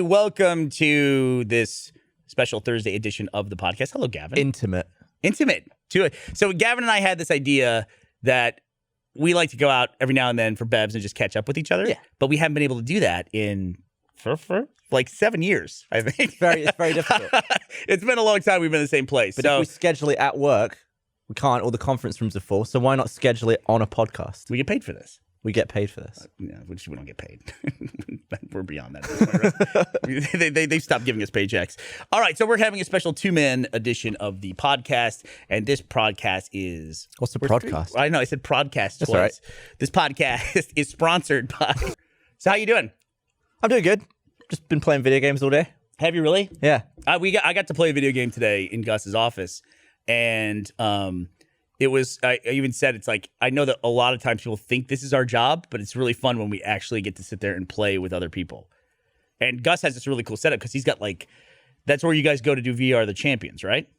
welcome to this special Thursday edition of the podcast. Hello, Gavin. Intimate to it. So Gavin and I had this idea that we like to go out every now and then for bevs and just catch up with each other. Yeah. But we haven't been able to do that for like 7 years, I think. It's very difficult. It's been a long time we've been in the same place. But so if we schedule it at work, we can't. All the conference rooms are full. So why not schedule it on a podcast? we get paid for this. We get paid for this. Yeah, which we don't get paid. We're beyond that at this point, right? They've stopped giving us paychecks. All right, so we're having a special two-man edition of the podcast, and this podcast is... What's the podcast? I know, I said podcast twice. All right. This podcast is sponsored by... So how you doing? I'm doing good. Just been playing video games all day. Have you really? Yeah. I got to play a video game today in Gus's office, and... It was, I even said, it's like, I know that a lot of times people think this is our job, but it's really fun when we actually get to sit there and play with other people. And Gus has this really cool setup because he's got like, that's where you guys go to do VR the Champions, right?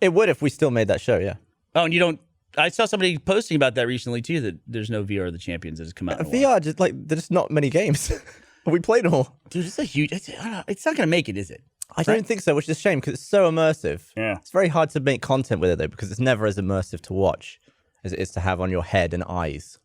It would if we still made that show, yeah. Oh, and you don't, I saw somebody posting about that recently too, that there's no VR the Champions that has come out. In a while. VR, just like, there's not many games. We played them all. Dude, it's a huge, I don't know, it's not going to make it, is it? I don't think so, which is a shame because it's so immersive. Yeah. It's very hard to make content with it, though, because it's never as immersive to watch as it is to have on your head and eyes.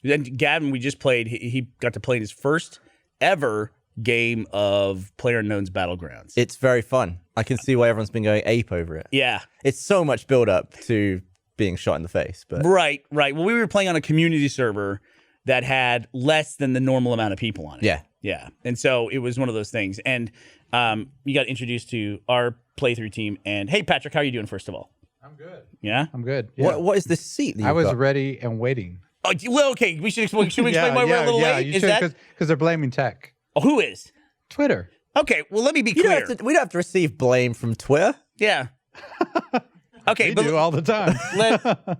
And Gavin, we just played, he got to play in his first ever game of PlayerUnknown's Battlegrounds. It's very fun. I can see why everyone's been going ape over it. Yeah. It's so much build up to being shot in the face. But Right. Well, we were playing on a community server that had less than the normal amount of people on it. Yeah. And so it was one of those things. And you got introduced to our playthrough team. And hey, Patrick, how are you doing, first of all? I'm good. Yeah? I'm good. Yeah. What is this seat that I you've was got? ready and waiting. Oh, well, okay. Should we explain why we're a little late? You should, because they're blaming tech. Oh, who is? Twitter. Okay, well, let me be We clear. don't have to receive blame from Twitter. Yeah. Okay, We but do all the time.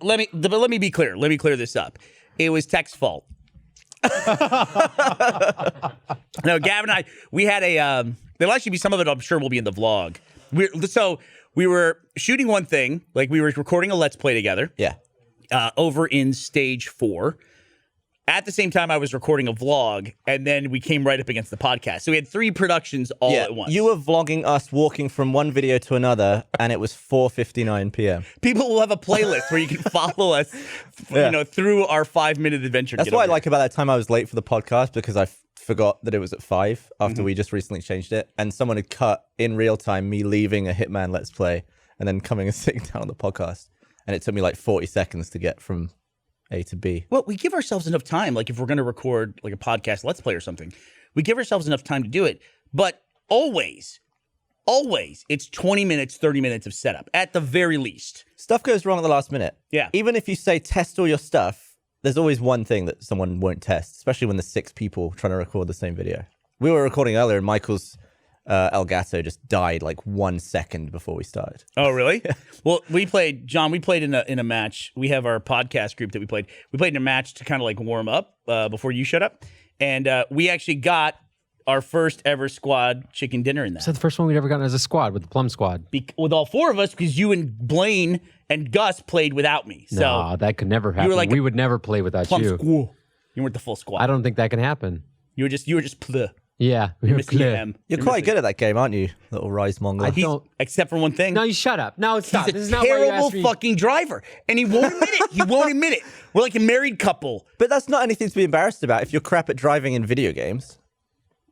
let me be clear. Let me clear this up. It was tech's fault. No, Gavin and I, we had a, there'll actually be some of it, I'm sure will be in the vlog. We were shooting one thing, like we were recording a Let's Play together. Yeah. Over in stage 4. At the same time, I was recording a vlog, and then we came right up against the podcast. So we had 3 productions all at once. You were vlogging us walking from one video to another, and it was 4:59 p.m. People will have a playlist where you can follow us, through our 5-minute adventure. That's what I like about that time I was late for the podcast, because I forgot that it was at 5 after we just recently changed it, and someone had cut in real time me leaving a Hitman Let's Play and then coming and sitting down on the podcast, and it took me like 40 seconds to get from A to B. Well, we give ourselves enough time. Like if we're going to record like a podcast Let's Play or something, we give ourselves enough time to do it. But always, it's 20 minutes, 30 minutes of setup at the very least. Stuff goes wrong at the last minute. Yeah. Even if you say test all your stuff, there's always one thing that someone won't test, especially when there's 6 people trying to record the same video. We were recording earlier, and Michael's Elgato just died like 1 second before we started. Oh, really? Well, we played in a match. We have our podcast group that we played. We played in a match to kind of like warm up before you showed up. And we actually got our first ever squad chicken dinner in that. Is that the first one we'd ever gotten as a squad, with the Plum Squad? With all 4 of us, because you and Blaine and Gus played without me. So No, that could never happen. like we would never play without Plum you. Squad. You weren't the full squad. I don't think that can happen. You were just pleh. Yeah. We were Missing clear. him. You're quite good at that game, aren't you, little Rise Mongol? Except for one thing. No, you shut up. No, stop. He's This is a not why you terrible asked me. fucking driver. And he won't admit it. He won't admit it. We're like a married couple. But that's not anything to be embarrassed about if you're crap at driving in video games.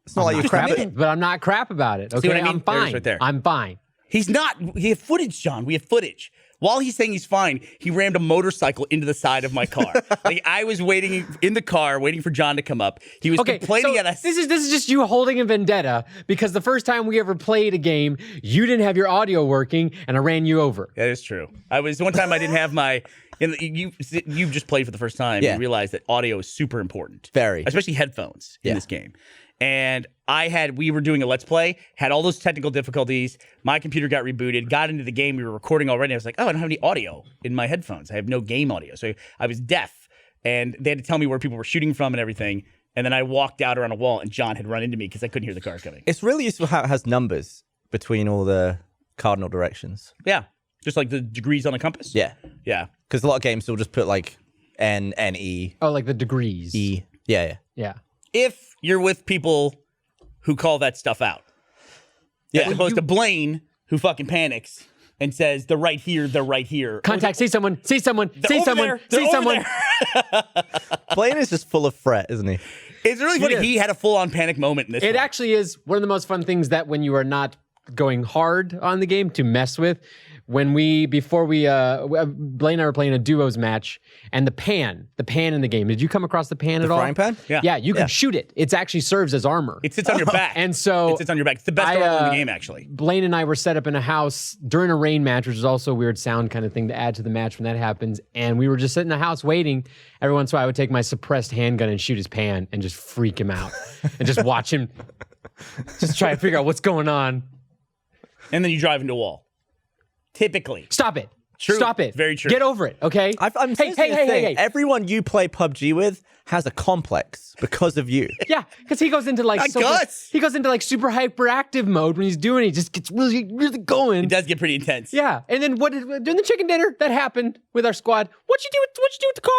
It's not like you're crap at... But I'm not crap about it. Okay, what I mean? I'm fine. There's right there. I'm fine. He's not. We have footage, John. We have footage. While he's saying he's fine, he rammed a motorcycle into the side of my car. Like I was waiting in the car, waiting for John to come up. He was complaining at us. This is just you holding a vendetta because the first time we ever played a game, you didn't have your audio working, and I ran you over. That is true. One time I didn't have my. You just played for the first time. Yeah. You realized that audio is super important. Very. Especially headphones in this game. And we were doing a Let's Play, had all those technical difficulties. My computer got rebooted, got into the game. We were recording already. I was like, oh, I don't have any audio in my headphones. I have no game audio. So I was deaf. And they had to tell me where people were shooting from and everything. And then I walked out around a wall, and John had run into me because I couldn't hear the cars coming. It's really useful how it has numbers between all the cardinal directions. Yeah. Just like the degrees on a compass? Yeah. Yeah. Because a lot of games will just put like N, N, E. Oh, like the degrees. E. Yeah. Yeah. If you're with people who call that stuff out. Yeah. As opposed to Blaine, who fucking panics and says, they're right here, they're right here. Contact, see someone, see someone, see over someone, there, see they're over someone. there. Blaine is just full of fret, isn't he? It's really funny. is. He had a full-on panic moment in this It one. actually is one of the most fun things that when you are not going hard on the game to mess with. Before Blaine and I were playing a duos match, and the pan in the game. Did you come across the pan at all? Frying pan? Yeah. Yeah, you can shoot it. It actually serves as armor. It sits on your back. And so it sits on your back. It's the best armor in the game, actually. Blaine and I were set up in a house during a rain match, which is also a weird sound kind of thing to add to the match when that happens. And we were just sitting in the house waiting. Every once in a while, I would take my suppressed handgun and shoot his pan and just freak him out and just watch him just try to figure out what's going on. And then you drive into a wall. Typically. Stop it. True. Stop it. Very true. Get over it, okay? I'm saying hey. Everyone you play PUBG with has a complex because of you. Yeah, because he goes into like Gus. he goes into like super hyperactive mode when he's doing it. He just gets really, really going. It does get pretty intense. Yeah, and then during the chicken dinner that happened with our squad? What'd you do with the car?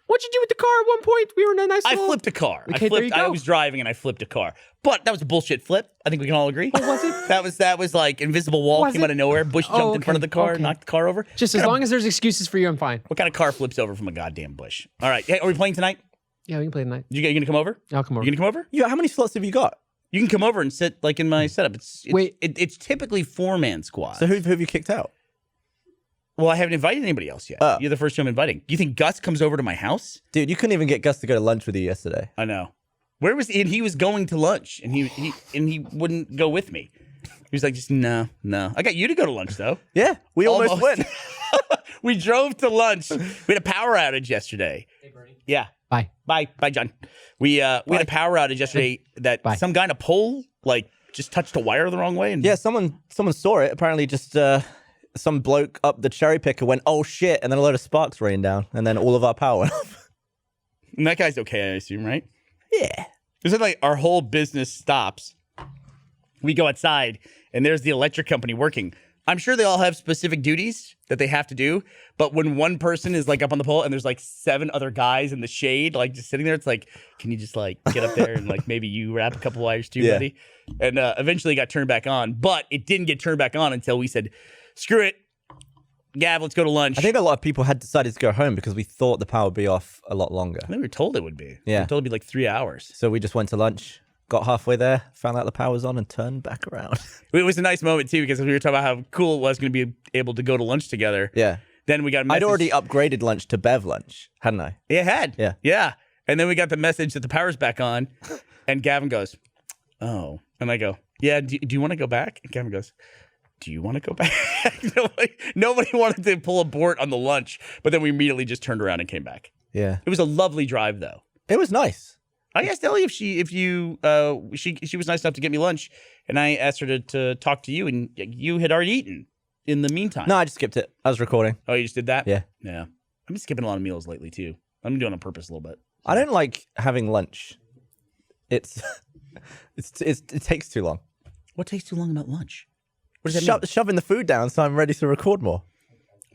What'd you do with the car at one point? We were in a nice I little... flipped a car. Okay, there you I go. was driving and I flipped a car. But that was a bullshit flip. I think we can all agree. Oh, was it? That was like invisible wall Was came it? out of nowhere. Bush jumped in front of the car, okay. knocked the car over. Just as long as there's excuses for you, I'm fine. What kind of car flips over from a goddamn bush? All right. Hey, are we playing tonight? Yeah, we can play tonight. You gonna come over? I'll come over. You gonna come over? Yeah, how many slots have you got? You can come over and sit like in my setup. Wait. It's typically 4-man squad. So who have you kicked out? Well, I haven't invited anybody else yet. You're the first one I'm inviting. You think Gus comes over to my house? Dude, you couldn't even get Gus to go to lunch with you yesterday. I know. Where was he? And he was going to lunch, and he wouldn't go with me. He was like, just no. I got you to go to lunch though. Yeah, we almost went. We drove to lunch. We had a power outage yesterday. Hey, Burnie. Yeah. Bye. Bye, John. We had a power outage yesterday that some guy in a pole like just touched a wire the wrong way. And Yeah, someone saw it. Apparently, just some bloke up the cherry picker went, "Oh shit!" and then a load of sparks rained down, and then all of our power went off. And that guy's okay, I assume, right? Yeah. It's like our whole business stops. We go outside, and there's the electric company working. I'm sure they all have specific duties that they have to do, but when one person is like up on the pole and there's like 7 other guys in the shade, like just sitting there, it's like, can you just like get up there and like maybe you wrap a couple wires too, buddy? And eventually it got turned back on, but it didn't get turned back on until we said, screw it, Gav, let's go to lunch. I think a lot of people had decided to go home because we thought the power would be off a lot longer. I think we were told it would be. Yeah. We were told it'd be like 3 hours. So we just went to lunch, got halfway there, found out the power was on, and turned back around. It was a nice moment too because we were talking about how cool it was going to be able to go to lunch together. Yeah. Then we got a message. I'd already upgraded lunch to Bev lunch, hadn't I? It had. Yeah. Yeah. And then we got the message that the power's back on. And Gavin goes, oh. And I go, yeah, do you want to go back? And Gavin goes, do you want to go back? Nobody wanted to pull abort on the lunch. But then we immediately just turned around and came back. Yeah. It was a lovely drive, though. It was nice. I asked Ellie she was nice enough to get me lunch. And I asked her to talk to you. And you had already eaten in the meantime. No, I just skipped it. I was recording. Oh, you just did that? Yeah. Yeah. I've been skipping a lot of meals lately, too. I'm doing it on purpose a little bit. I don't like having lunch. It takes too long. What takes too long about lunch? What does that mean? Shoving the food down so I'm ready to record more.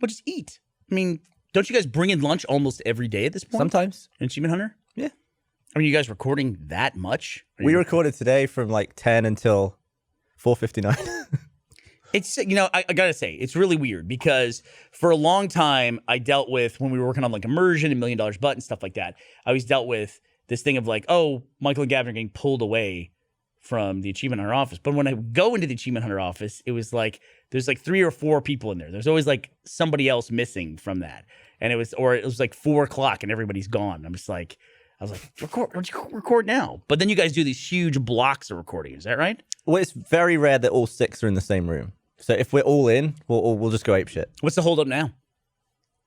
Well, just eat. I mean, don't you guys bring in lunch almost every day at this point? Sometimes. In Achievement Hunter? Yeah. Are you guys recording that much? We recorded today from like 10 until 4:59. It's, I gotta say, it's really weird because for a long time, I dealt with, when we were working on like immersion and $1 Million Butt and stuff like that, I always dealt with this thing of like, oh, Michael and Gavin are getting pulled away from the Achievement Hunter office. But when I go into the Achievement Hunter office, it was like, there's like 3 or 4 people in there. There's always like somebody else missing from that. And it was like 4 o'clock and everybody's gone. I'm just like, I was like, record now. But then you guys do these huge blocks of recording. Is that right? Well, it's very rare that all 6 are in the same room. So if we're all in, we'll just go apeshit. What's the holdup now?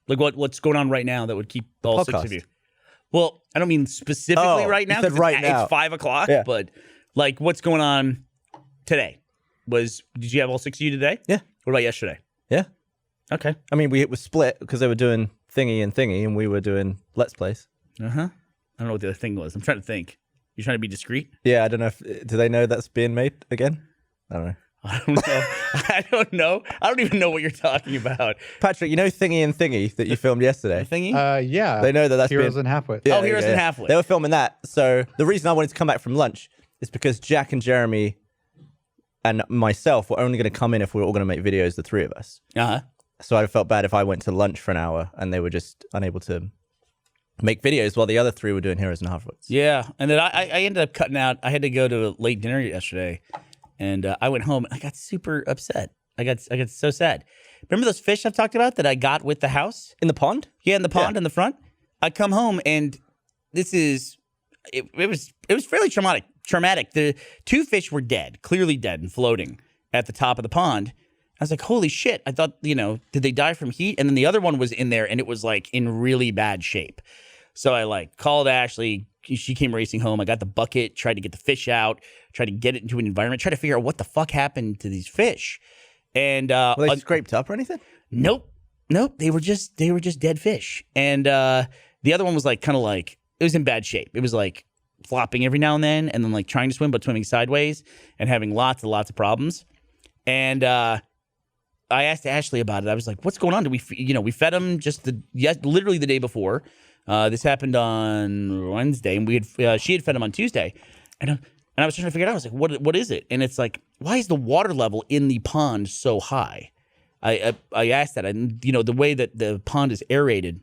Like what's going on right now that would keep all 6 of you? Well, I don't mean specifically right now. You said right now. It's 5 o'clock, Yeah. but like what's going on today? Did you have all 6 of you today? Yeah. What about yesterday? Yeah. Okay. I mean, it was split because they were doing thingy, and we were doing Let's Plays. Uh-huh. I don't know what the other thing was. I'm trying to think. You trying to be discreet? Yeah, I don't know do they know that's being made again? I don't know. I don't know. I don't know. I don't even know what you're talking about. Patrick, you know Thingy and Thingy that you filmed yesterday? Thingy? Yeah. They know that's Heroes been... and Halfwit. Yeah, Heroes and Halfwit. They were filming that. So the reason I wanted to come back from lunch is because Jack and Jeremy and myself were only going to come in if we were all going to make videos, the three of us. Uh-huh. So I felt bad if I went to lunch for an hour and they were just unable to make videos while the other three were doing Heroes and Halfwits. Yeah, and then I ended up cutting out. I had to go to a late dinner yesterday, and I went home and I got super upset. I got so sad. Remember those fish I've talked about that I got with the house? In the pond? Yeah, in the pond in the front. I come home and it was fairly traumatic. The two fish were dead, clearly dead and floating at the top of the pond. I was like, holy shit. I thought, did they die from heat? And then the other one was in there and it was like in really bad shape. So I like called Ashley. She came racing home. I got the bucket, tried to get the fish out, tried to get it into an environment, tried to figure out what the fuck happened to these fish. And Were they scraped up or anything? Nope. They were just dead fish. And the other one was like kind of like, it was in bad shape. It was like flopping every now and then like trying to swim, but swimming sideways and having lots of problems. And I asked Ashley about it. I was like, what's going on? We fed them literally the day before. This happened on Wednesday, and she had fed them on Tuesday. And I was trying to figure it out. I was like, what is it? And it's like, why is the water level in the pond so high? I asked that. And, the way that the pond is aerated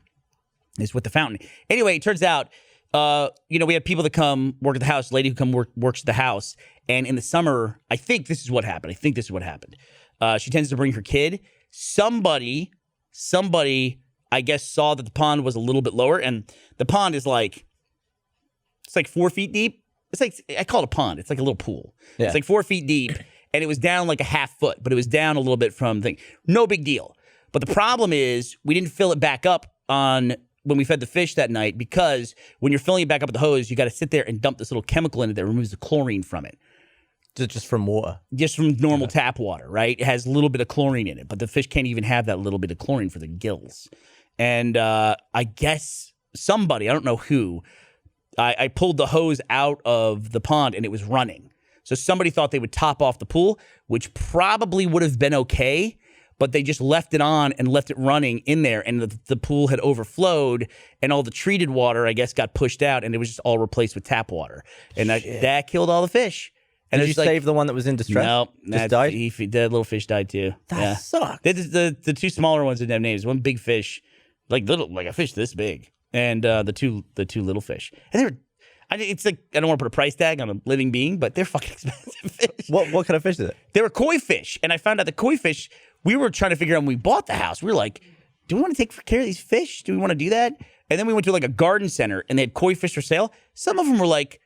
is with the fountain. Anyway, it turns out, we have people that come work at the house, a lady who works at the house. And in the summer, I think this is what happened. She tends to bring her kid. Somebody, I guess, saw that the pond was a little bit lower. And the pond is it's like 4 feet deep. It's like, I call it a pond. It's like a little pool. Yeah. It's like 4 feet deep. And it was down like a half foot, but it was down a little bit from the thing. No big deal. But the problem is we didn't fill it back up when we fed the fish that night, because when you're filling it back up with the hose, you got to sit there and dump this little chemical in it that removes the chlorine from it. Just from water? Just from normal tap water, right? It has a little bit of chlorine in it, but the fish can't even have that little bit of chlorine for the gills. And I guess somebody, I don't know who, I pulled the hose out of the pond and it was running. So somebody thought they would top off the pool, which probably would have been okay, but they just left it on and left it running in there, and the pool had overflowed, and all the treated water, I guess, got pushed out, and it was just all replaced with tap water. And that killed all the fish. And did you save the one that was in distress? No, just died? The little fish died too. That sucks. The two smaller ones didn't have names. One big fish, like a fish this big, and the two little fish. And they were, it's like, I don't want to put a price tag on a living being, but they're fucking expensive fish. What kind of fish is it? They were koi fish, and I found out the koi fish. We were trying to figure out when we bought the house. We were like, do we want to take care of these fish? Do we want to do that? And then we went to like a garden center, and they had koi fish for sale. Some of them were like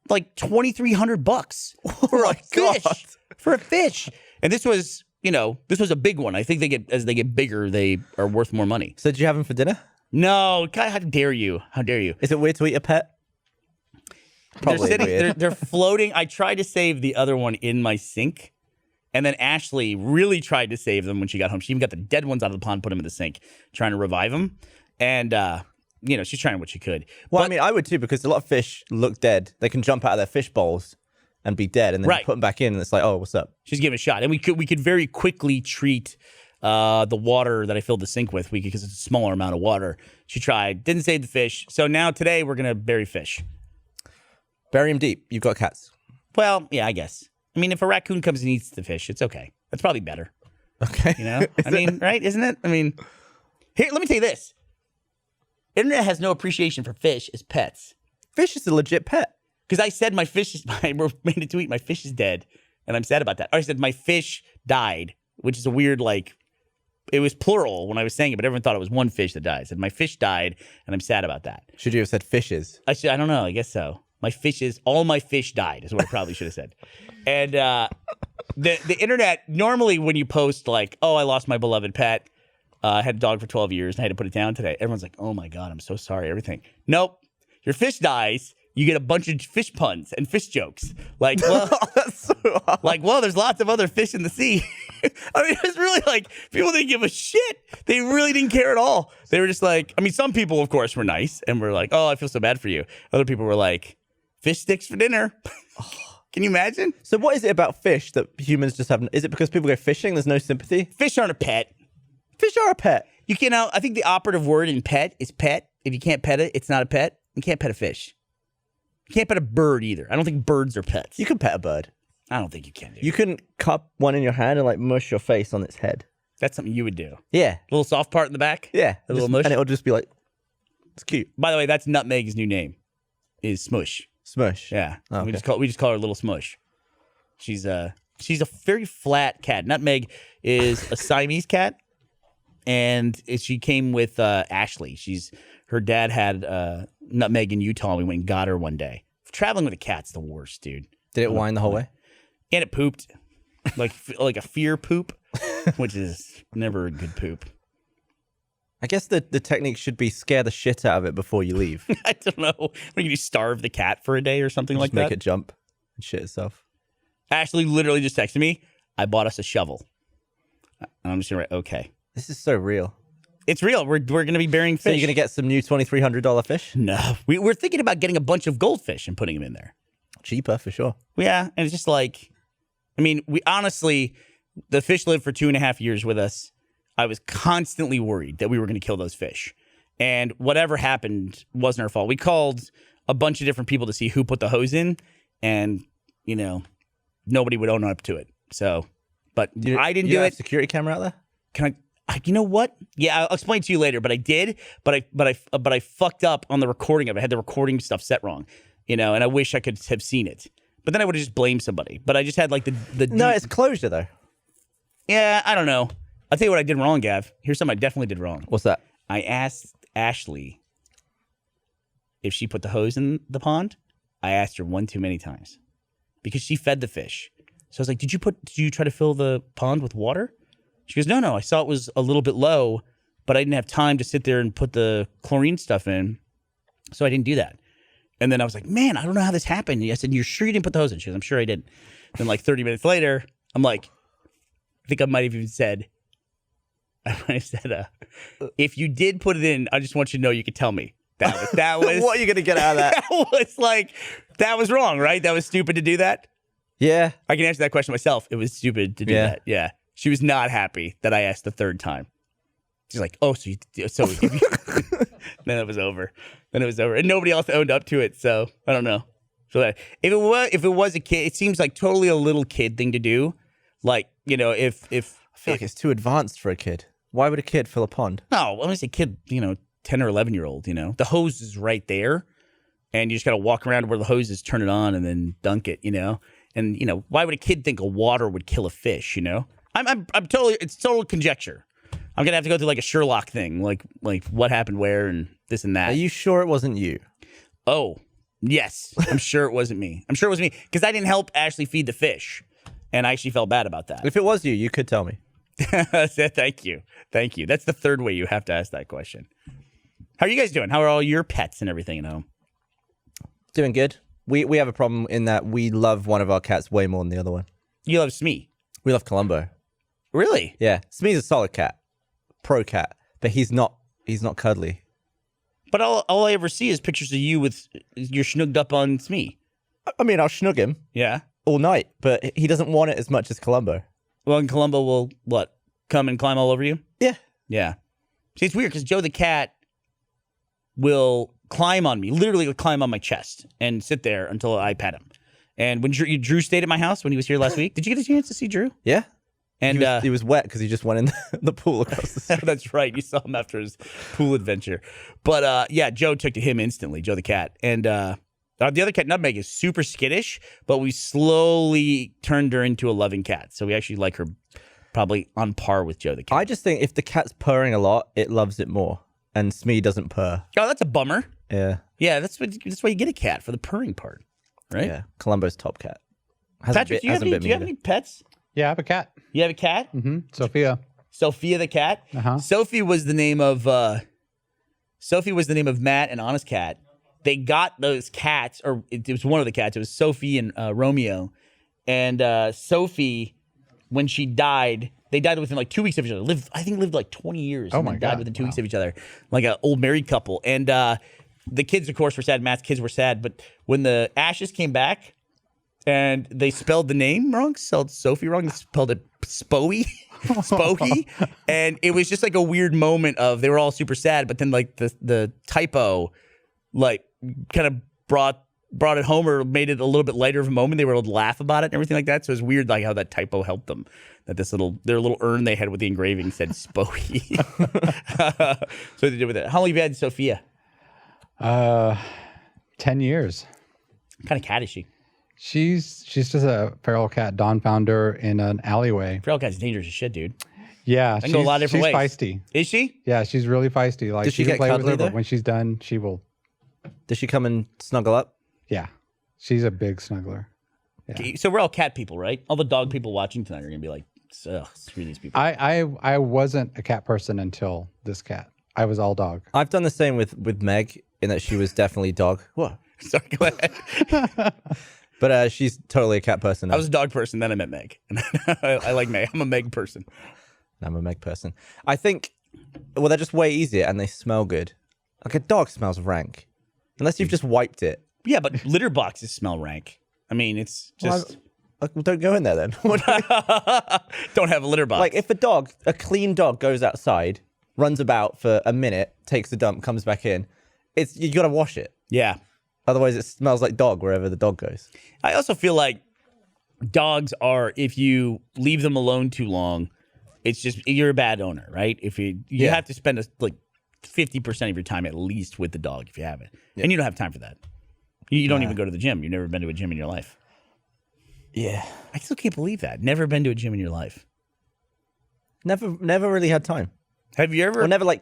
$2,300 for a fish. For a fish. And this was a big one. I think as they get bigger, they are worth more money. So did you have them for dinner? No, God, how dare you? How dare you? Is it weird to eat a pet? Probably weird. They're floating. I tried to save the other one in my sink, and then Ashley really tried to save them when she got home. She even got the dead ones out of the pond, put them in the sink, trying to revive them. And she's trying what she could. Well, I would too, because a lot of fish look dead. They can jump out of their fish bowls and be dead, and then you put them back in, and it's like, oh, what's up? She's giving it a shot, and we could very quickly treat the water that I filled the sink with, because it's a smaller amount of water. She tried, didn't save the fish. So now today we're gonna bury fish. Bury them deep. You've got cats. Well, yeah, I guess. I mean, if a raccoon comes and eats the fish, it's okay. That's probably better. Okay. Right? Isn't it? I mean, here, let me tell you this. Internet has no appreciation for fish as pets. Fish is a legit pet. Because I said I made a tweet, my fish is dead, and I'm sad about that. Or I said my fish died, which is a weird, it was plural when I was saying it, but everyone thought it was one fish that died. I said my fish died, and I'm sad about that. Should you have said fishes? I don't know. I guess so. All my fish died is what I probably should have said. And the internet, normally when you post oh, I lost my beloved pet, I had a dog for 12 years and I had to put it down today. Everyone's like, oh my God, I'm so sorry, everything. Nope. Your fish dies, you get a bunch of fish puns and fish jokes. That's so hard. There's lots of other fish in the sea. I mean, it's really people didn't give a shit. They really didn't care at all. They were just some people, of course, were nice and were like, oh, I feel so bad for you. Other people were like, fish sticks for dinner. Can you imagine? So what is it about fish that humans just have? Is it because people go fishing? There's no sympathy? Fish aren't a pet. Fish are a pet. You can I think the operative word in pet is pet. If you can't pet it, it's not a pet. You can't pet a fish. You can't pet a bird either. I don't think birds are pets. You can pet a bird. I don't think you can. Dude. You can cup one in your hand and like mush your face on its head. That's something you would do. Yeah. A little soft part in the back. Yeah. A little mush. And it'll just be like, it's cute. By the way, that's Nutmeg's new name. Is Smush. Smush. Yeah. Oh, okay. We just call her Little Smush. She's a very flat cat. Nutmeg is a Siamese cat, and she came with Ashley. Her dad had Nutmeg in Utah. And we went and got her one day. Traveling with a cat's the worst, dude. Did it whine the whole way? And it pooped, like a fear poop, which is never a good poop. I guess the technique should be scare the shit out of it before you leave. I don't know. What, you starve the cat for a day or something like that? Make it jump and shit itself. Ashley literally just texted me, I bought us a shovel. And I'm just going to write, okay. This is so real. It's real. We're going to be burying fish. So you're going to get some new $2,300 fish? No. We're thinking about getting a bunch of goldfish and putting them in there. Cheaper, for sure. Yeah. And it's just like, I mean, we honestly, the fish lived for 2.5 years with us. I was constantly worried that we were going to kill those fish. And whatever happened wasn't our fault. We called a bunch of different people to see who put the hose in. And, nobody would own up to it. So, but I didn't do it. Security camera out there? Can I? You know what? Yeah, I'll explain to you later. But I did. But I fucked up on the recording of it. I had the recording stuff set wrong. And I wish I could have seen it. But then I would have just blamed somebody. But I just had like the No, it's closure though. Yeah, I don't know. I'll tell you what I did wrong, Gav. Here's something I definitely did wrong. What's that? I asked Ashley if she put the hose in the pond. I asked her one too many times because she fed the fish. So I was like, did you try to fill the pond with water? She goes, no. I saw it was a little bit low, but I didn't have time to sit there and put the chlorine stuff in. So I didn't do that. And then I was like, man, I don't know how this happened. I said, you're sure you didn't put the hose in? She goes, I'm sure I didn't. Then like 30 minutes later, I'm like, I think I might have even said, if you did put it in, I just want you to know you could tell me. That was What are you going to get out of that? That was wrong, right? That was stupid to do that. Yeah. I can answer that question myself. It was stupid to do that. Yeah. She was not happy that I asked the third time. She's like, oh, so if you then it was over. And nobody else owned up to it. So I don't know. So if it was a kid, it seems like totally a little kid thing to do. Like, if I feel like it's too advanced for a kid. Why would a kid fill a pond? No, when I say kid, 10 or 11-year-old, the hose is right there. And you just got to walk around where the hose is, turn it on, and then dunk it, And, why would a kid think a water would kill a fish, I'm totally, it's total conjecture. I'm going to have to go through like a Sherlock thing, like what happened where and this and that. Are you sure it wasn't you? Oh, yes. I'm sure it wasn't me. I'm sure it was me because I didn't help Ashley feed the fish. And I actually felt bad about that. If it was you, you could tell me. Thank you. That's the third way you have to ask that question. How are you guys doing? How are all your pets and everything at home? Doing good. We have a problem in that we love one of our cats way more than the other one. You love Smee. We love Columbo. Really? Yeah. Smee's a solid cat. Pro cat. But he's not cuddly. But all I ever see is pictures of you with you're snugged up on Smee. I mean, I'll snug him Yeah. all night, but he doesn't want it as much as Columbo. Well, and Columbo will what? Come and climb all over you? Yeah. Yeah. See, it's weird because Joe the cat will climb on me, literally climb on my chest and sit there until I pet him. And when Drew stayed at my house when he was here last week, did you get a chance to see Drew? Yeah. And he was wet because he just went in the pool across the street. That's right. You saw him after his pool adventure. But yeah, Joe took to him instantly, Joe the cat. And the other cat, Nutmeg, is super skittish, but we slowly turned her into a loving cat. So we actually like her probably on par with Joe the cat. I just think if the cat's purring a lot, it loves it more. And Smee doesn't purr. Oh, that's a bummer. Yeah. Yeah, that's why you get a cat, for the purring part, right? Yeah. Columbo's top cat. Patrick, do you have any pets? Yeah, I have a cat. You have a cat? Mm-hmm. Sophia. Sophia the cat? Uh-huh. Sophie was the name of Matt and Anna's cat. They got those cats, or it was one of the cats. It was Sophie and Romeo. And Sophie, when she died, they died within like 2 weeks of each other. I think lived like 20 years. Oh and my then died God. within 2 weeks of each other, like an old married couple. And the kids, of course, were sad. Matt's kids were sad. But when the ashes came back, and they spelled the name wrong, spelled Sophie wrong. They spelled it Spoey, Spokey, and it was just like a weird moment of they were all super sad, but then like the typo, like kind of brought brought it home or made it a little bit lighter of a moment. They were able to laugh about it and everything like that. So it's weird, like how that typo helped them. That their little urn they had with the engraving said Spoey. So they did with it. How long have you had Sophia? 10 years. What kind of cat is she? She's just a feral cat. Dawn found her in an alleyway. Feral cat's dangerous as shit, dude. Yeah, Can go a lot of different she's ways. feisty. Is she? Yeah, she's really feisty. Like Does she can get play with cuddly, her, though? but when she's done, she will. Does she come and snuggle up? Yeah, she's a big snuggler. Yeah. Okay, so we're all cat people, right? All the dog people watching tonight are gonna be like, ugh, screw these people. I wasn't a cat person until this cat. I was all dog. I've done the same with Meg in that she was definitely dog. What? Sorry, go ahead. But she's totally a cat person now. I was a dog person, then I met Meg. I like Meg. I'm a Meg person. I'm a Meg person. I think, well, they're just way easier and they smell good. Like a dog smells rank. Unless you've just wiped it. Yeah, but litter boxes smell rank. I mean, it's just... Well, don't go in there then. Don't have a litter box. Like if a clean dog goes outside, runs about for a minute, takes a dump, comes back in, you got to wash it. Yeah. Otherwise it smells like dog wherever the dog goes. I also feel like dogs are, if you leave them alone too long, it's just, you're a bad owner, right? If you have to spend like 50% of your time at least with the dog if you have it. Yeah. And you don't have time for that. You don't even go to the gym. You've never been to a gym in your life. Yeah. I still can't believe that. Never been to a gym in your life. Never really had time. Have you ever? Or never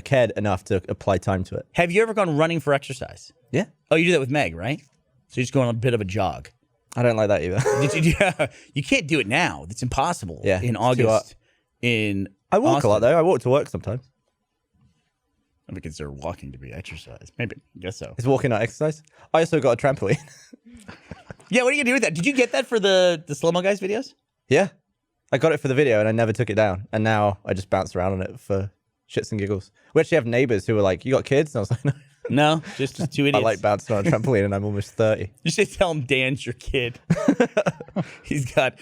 cared enough to apply time to it. Have you ever gone running for exercise? Yeah. Oh, you do that with Meg, right? So you're just going on a bit of a jog. I don't like that either. You can't do it now. It's impossible. Yeah, In it's too August. I I walk a lot though. I walk to work sometimes. I would consider walking to be exercise. Maybe. I guess so. Is walking not exercise? I also got a trampoline. Yeah, what are you gonna do with that? Did you get that for the slow-mo guys videos? Yeah. I got it for the video and I never took it down. And now I just bounce around on it for shits and giggles. We actually have neighbors who were like, "You got kids?" And I was like, "No." No, just two idiots. I like bouncing on a trampoline and I'm almost 30. You should tell him Dan's your kid. he's got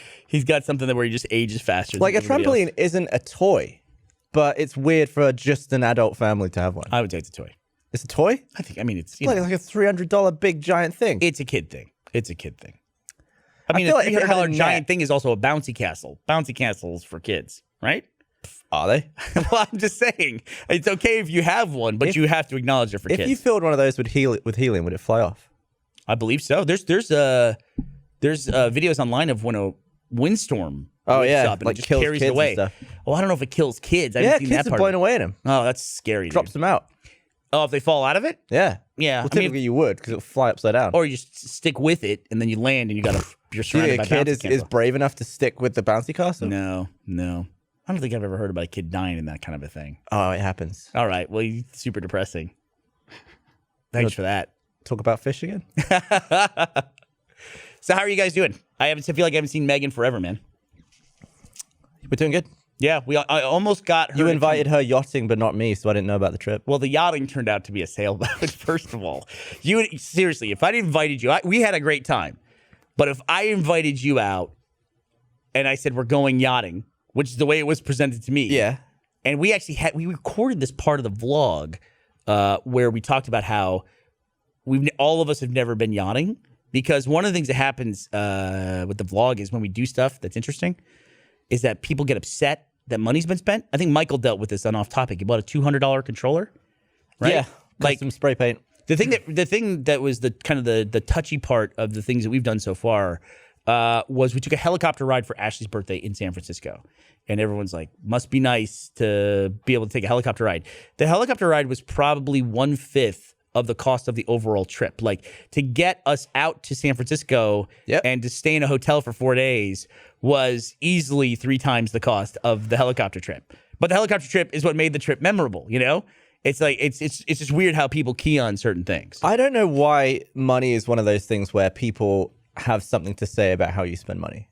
something where he just ages faster. Like a than everybody trampoline isn't a toy, but it's weird for just an adult family to have one. I would say it's a toy. It's a toy? It's Like a $300 big giant thing. It's a kid thing. It's a kid thing. I mean, feel a like if it had a $300 giant net- thing is also a bouncy castle. Bouncy castles for kids, right? Are they? Well, I'm just saying, it's okay if you have one, but you have to acknowledge it for If kids. you filled one of those with helium, would it fly off? I believe so. There's videos online of when a windstorm wakes up and like it just kills carries kids it away. and stuff. Oh, I don't know if it kills kids. I Yeah, haven't seen kids that are part. blown away in them. Oh, that's scary. Drops Dude. them out. Oh, if they fall out of it? Yeah. Yeah. Well, I mean, typically you would because it'll fly upside down. or you just stick with it and then you land and you're Do you surrounded think by a bouncy kid is castle. brave enough to stick with the bouncy castle? No. I don't think I've ever heard about a kid dying in that kind of a thing. Oh, it happens. All right. Well, super depressing. Thanks for that. Talk about fish again? So how are you guys doing? I feel like I haven't seen Megan forever, man. We're doing good. Yeah, I almost got her. You to invited her yachting, but not me, so I didn't know about the trip. Well, the yachting turned out to be a sailboat. First of all, seriously, if I'd invited you, we had a great time. But if I invited you out, and I said we're going yachting, which is the way it was presented to me. Yeah. And we recorded this part of the vlog where we talked about how all of us have never been yachting, because one of the things that happens with the vlog is when we do stuff that's interesting, is that people get upset that money's been spent. I think Michael dealt with this on Off Topic. He bought a $200 controller, right? Yeah. Like some spray paint. the thing that was the kind of the touchy part of the things that we've done so far was we took a helicopter ride for Ashley's birthday in San Francisco. And everyone's like, must be nice to be able to take a helicopter ride. The helicopter ride was probably 1/5 of the cost of the overall trip. Like, to get us out to San Francisco and to stay in a hotel for 4 days was easily 3 times the cost of the helicopter trip. But the helicopter trip is what made the trip memorable, you know? It's like, it's just weird how people key on certain things. I don't know why money is one of those things where people have something to say about how you spend money.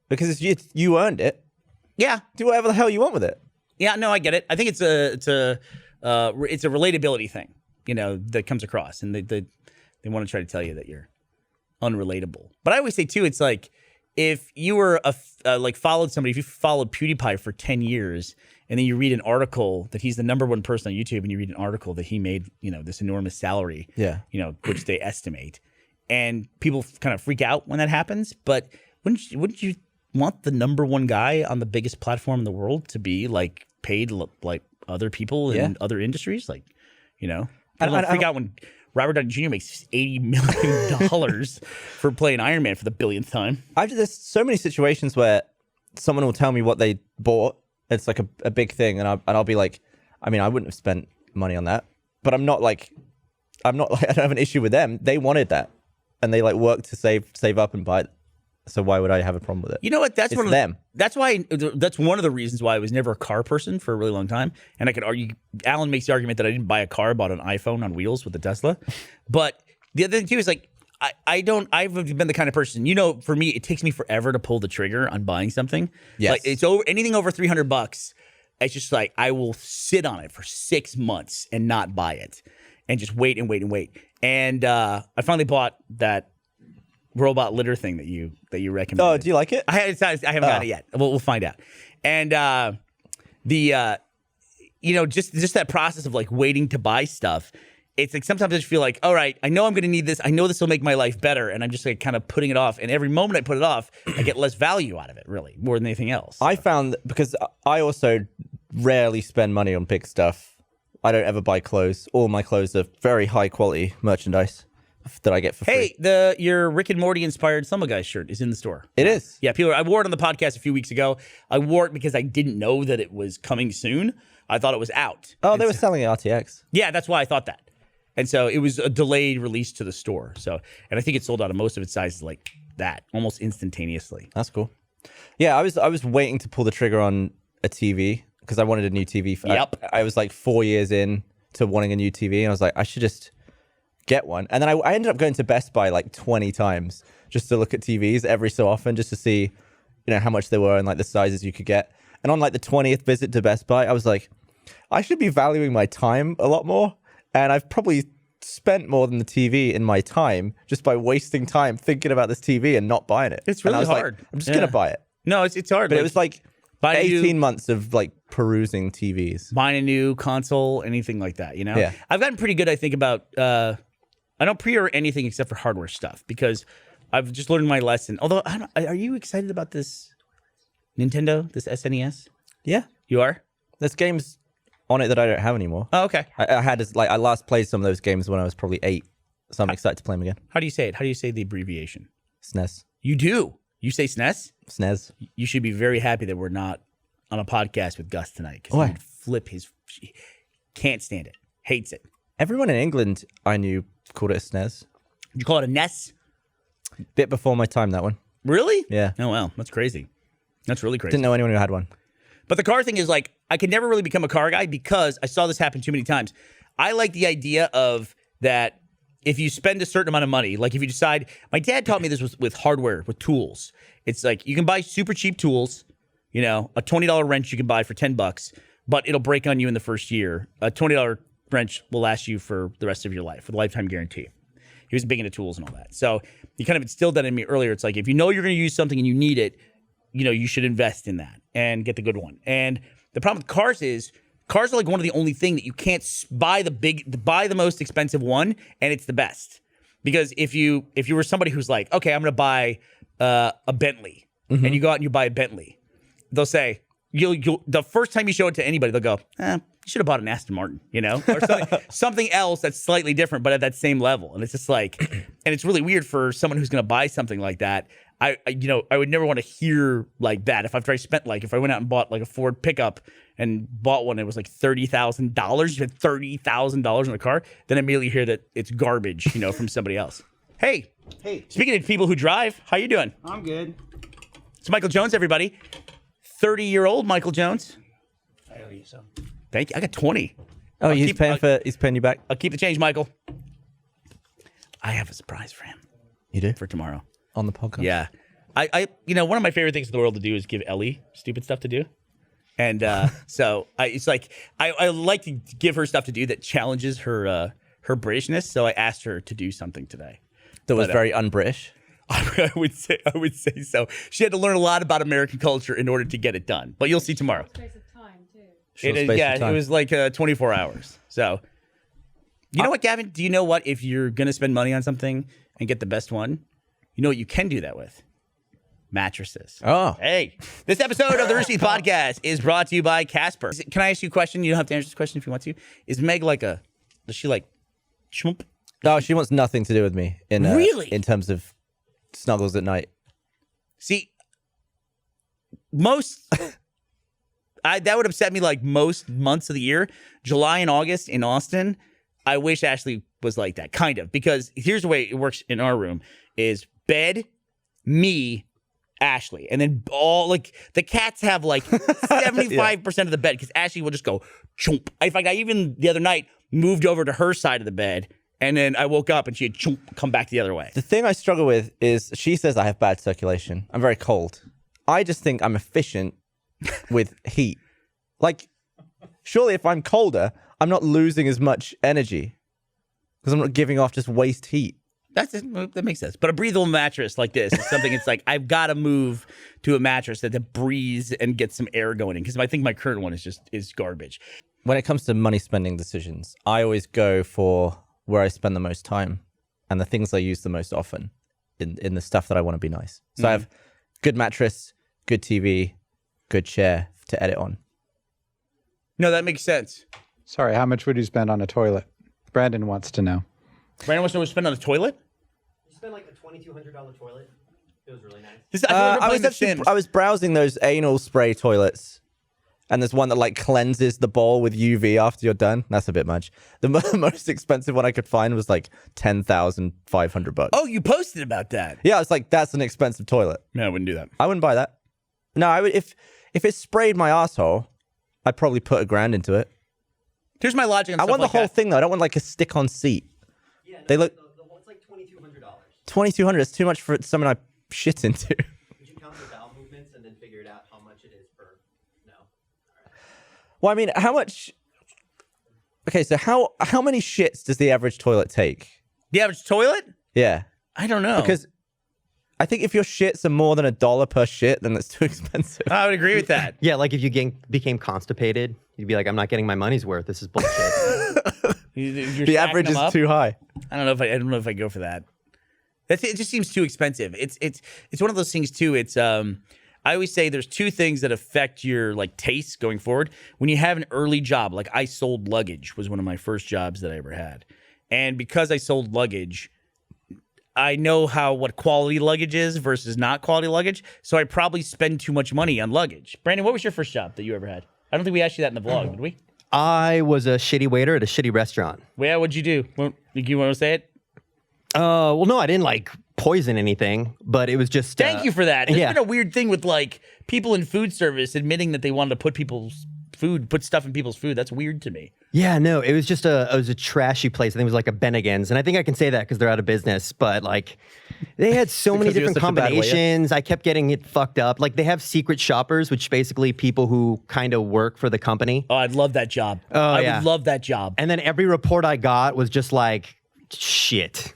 Because you earned it. Yeah. Do whatever the hell you want with it. Yeah, no, I get it. I think it's a relatability thing, you know, that comes across, and they want to try to tell you that you're unrelatable. But I always say too, it's like, if you were followed somebody, if you followed PewDiePie for 10 years and then you read an article that he's the #1 person on YouTube, and you read an article that he made, this enormous salary, which they estimate, and people kind of freak out when that happens. But wouldn't you want the #1 guy on the biggest platform in the world to be like paid like other people in other industries? Like, people don't freak out when Robert Downey Jr. makes $80 million for playing Iron Man for the billionth time. There's so many situations where someone will tell me what they bought. It's like a big thing, and I'll be like, I mean, I wouldn't have spent money on that, but I don't have an issue with them. They wanted that, and they like worked to save up and buy it. So why would I have a problem with it? You know what? That's it's one of them. That's one of the reasons why I was never a car person for a really long time. And I could argue. Alan makes the argument that I didn't buy a car, bought an iPhone on wheels with a Tesla. But the other thing too is like I've been the kind of person. For me, it takes me forever to pull the trigger on buying something. Yes. Like it's anything over $300. It's just like I will sit on it for 6 months and not buy it, and just wait and wait and wait. And I finally bought that robot litter thing that you recommended. Oh, do you like it? I haven't got it yet. We'll find out. And just that process of like waiting to buy stuff. It's like sometimes I just feel like, all right, I know I'm going to need this. I know this will make my life better, and I'm just like kind of putting it off. And every moment I put it off, I get less value out of it, really, more than anything else. I found that because I also rarely spend money on big stuff. I don't ever buy clothes. All my clothes are very high quality merchandise that I get for free. Hey, your Rick and Morty inspired Summer Guys shirt is in the store. It is. Yeah, I wore it on the podcast a few weeks ago. I wore it because I didn't know that it was coming soon. I thought it was out. Oh, they were selling it at RTX. Yeah, that's why I thought that. And so it was a delayed release to the store. And I think it sold out of most of its sizes like that, almost instantaneously. That's cool. Yeah, I was waiting to pull the trigger on a TV because I wanted a new TV. Yep. I was like 4 years in to wanting a new TV, and I was like, I should just get one. And then I ended up going to Best Buy like 20 times just to look at TVs every so often, just to see, how much they were and like the sizes you could get. And on like the 20th visit to Best Buy, I was like, I should be valuing my time a lot more. And I've probably spent more than the TV in my time just by wasting time thinking about this TV and not buying it. It's really hard. Like, I'm just going to buy it. No, it's hard. But it was like 18 months of like perusing TVs. Buying a new console, anything like that, Yeah. I've gotten pretty good, I think, about... I don't pre-order anything except for hardware stuff because I've just learned my lesson. Although, are you excited about this Nintendo, this SNES? Yeah. You are? There's games on it that I don't have anymore. Oh, okay. I last played some of those games when I was probably 8, so I'm excited to play them again. How do you say it? How do you say the abbreviation? SNES. You do? You say SNES? SNES. You should be very happy that we're not on a podcast with Gus tonight because he would flip his... Can't stand it. Hates it. Everyone in England I knew called it a SNES. Did you call it a NES? Bit before my time, that one. Really? Yeah. Oh, wow. That's crazy. That's really crazy. Didn't know anyone who had one. But the car thing is like, I could never really become a car guy because I saw this happen too many times. I like the idea of that if you spend a certain amount of money, like if you decide, my dad taught me this with hardware, with tools. It's like you can buy super cheap tools, a $20 wrench you can buy for $10, but it'll break on you in the first year. A $20 wrench will last you for the rest of your life, with a lifetime guarantee. He was big into tools and all that. So he kind of instilled that in me earlier. It's like, if you know you're going to use something and you need it, you should invest in that and get the good one. And the problem with cars are like one of the only thing that you can't buy the most expensive one and it's the best. Because if you were somebody who's like, okay, I'm going to buy a Bentley, and you go out and you buy a Bentley, they'll say, the first time you show it to anybody, they'll go, you should have bought an Aston Martin, or something else that's slightly different, but at that same level. And it's just like, and it's really weird for someone who's going to buy something like that. I would never want to hear like that. If I went out and bought like a Ford pickup and bought one, it was like $30,000. You had $30,000 in a car. Then I immediately hear that it's garbage, from somebody else. Hey, speaking of people who drive, how you doing? I'm good. It's Michael Jones, everybody. 30-year-old Michael Jones. I owe you some. Thank you. I got 20. Oh, he's paying you back. I'll keep the change, Michael. I have a surprise for him. You do? For tomorrow. On the podcast? Yeah. I one of my favorite things in the world to do is give Ellie stupid stuff to do. And so it's like I like to give her stuff to do that challenges her Britishness. So I asked her to do something today. That was very un-British. I would say so. She had to learn a lot about American culture in order to get it done. But you'll see tomorrow. Space of time too. Short It is, space of yeah, it time. was like 24 hours. So, you know what, Gavin? Do you know what? If you're going to spend money on something and get the best one, you know what you can do that with? Mattresses. Oh. Hey, this episode of the Rooster Teeth podcast is brought to you by Casper. Can I ask you a question? You don't have to answer this question if you want to. Is Meg does she like schmoop? No, she wants nothing to do with me Really? in terms of snuggles at night. See, that would upset me like most months of the year. July and August in Austin, I wish Ashley was like that, kind of. Because here's the way it works in our room is bed, me, Ashley. And then all, like, the cats have like 75% of the bed because Ashley will just go chomp. In fact, I even the other night moved over to her side of the bed and then I woke up and she had chomp come back the other way. The thing I struggle with is she says I have bad circulation. I'm very cold. I just think I'm efficient with heat. Like, surely if I'm colder, I'm not losing as much energy because I'm not giving off just waste heat. That makes sense. But a breathable mattress like this is something it's like, I've got to move to a mattress that breathes and gets some air going in because I think my current one is garbage. When it comes to money spending decisions, I always go for where I spend the most time and the things I use the most often in the stuff that I want to be nice. So I have good mattress, good TV, good chair to edit on. No, that makes sense. Sorry, how much would you spend on a toilet? Brandon wants to know. Brandon wants to know what to spend on a toilet? You spent like a $2,200 toilet. It was really nice. I was browsing those anal spray toilets, and there's one that like cleanses the bowl with UV after you're done. That's a bit much. The most expensive one I could find was like $10,500. Oh, you posted about that. Yeah, it's like that's an expensive toilet. No, I wouldn't do that. I wouldn't buy that. No, I would if it sprayed my asshole, I'd probably put $1,000 into it. Here's my logic on I stuff want the like whole that. thing though. I don't want like a stick-on seat. Yeah, no, They look it's like $2,200. $2,200. It's too much for something I shit into. Would you count the bowel movements and then figure it out how much it is per? No. All right. Well, I mean, how much? Okay, so how many shits does the average toilet take? The average toilet? Yeah, I don't know. because I think if your shits are more than $1 per shit, then that's too expensive. I would agree with that. Yeah, like if you became constipated, you'd be like, I'm not getting my money's worth. This is bullshit. The average is too high. I don't know if I go for that. It just seems too expensive. It's one of those things too. It's I always say there's two things that affect your like tastes going forward. When you have an early job, like I sold luggage was one of my first jobs that I ever had. And because I sold luggage, I know what quality luggage is versus not quality luggage. So I probably spend too much money on luggage. Brandon, what was your first job that you ever had? I don't think we asked you that in the vlog, did we? I was a shitty waiter at a shitty restaurant. Well, what'd you do? You want to say it? Well, no, I didn't like poison anything, but it was just. Thank you for that. There's yeah. been a weird thing with like people in food service admitting that they wanted to put stuff in people's food. That's weird to me. Yeah, no, it was just it was a trashy place. I think it was like a Bennigan's, and I think I can say that because they're out of business. But like, they had so many Because you were different such a bad waiter? combinations. I kept getting it fucked up. Like they have secret shoppers, which basically people who kind of work for the company. Oh, I'd love that job. Oh, I yeah. would love that job. And then every report I got was just like, shit.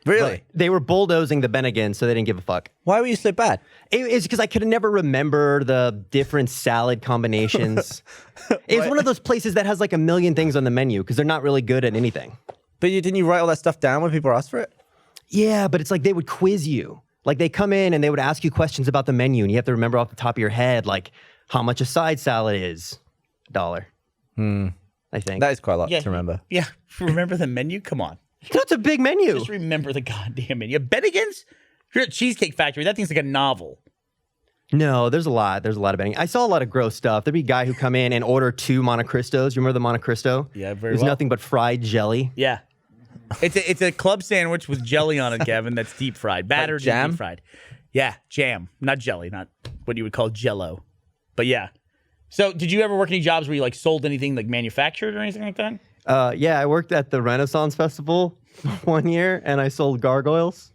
Really? They were bulldozing the Bennigan, so they didn't give a fuck. Why were you so bad? It's because I could never remember the different salad combinations. It's one of those places that has like a million things on the menu because they're not really good at anything. But didn't you write all that stuff down when people asked for it? Yeah, but it's like they would quiz you. Like they come in and they would ask you questions about the menu, and you have to remember off the top of your head, like how much a side salad is. $1. I think. That is quite a lot to remember. Yeah, remember the menu? Come on. That's a big menu. Just remember the goddamn menu. Bennigan's? You're at Cheesecake Factory. That thing's like a novel. No, there's a lot. There's a lot of betting. I saw a lot of gross stuff. There'd be a guy who come in and order 2 Monte Cristos. You remember the Monte Cristo? Yeah, very There's well. nothing but fried jelly. Yeah. It's a club sandwich with jelly on it, Gavin, that's deep fried. Battered jam? and deep fried. Yeah, jam. Not jelly, not what you would call jello. But yeah. So did you ever work any jobs where you like sold anything like manufactured or anything like that? Yeah, I worked at the Renaissance Festival one year, and I sold gargoyles.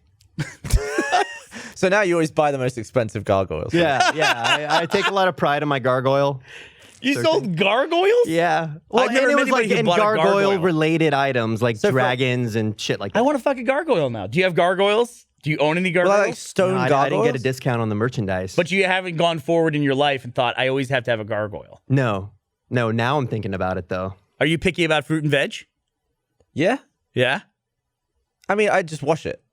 So now you always buy the most expensive gargoyles. Yeah. I take a lot of pride in my gargoyle. You sold gargoyles? Yeah. Well, I've never and it met was like anybody who in bought a gargoyle. gargoyle-related items, like So for- dragons and shit like that. I want to fuck a gargoyle now. Do you have gargoyles? Do you own any Well, gargoyles? like stone No, I gargoyles. didn't get a discount on the merchandise. But you haven't gone forward in your life and thought, I always have to have a gargoyle. no. No, now I'm thinking about it though. Are you picky about fruit and veg? Yeah. Yeah. I mean, I just wash it.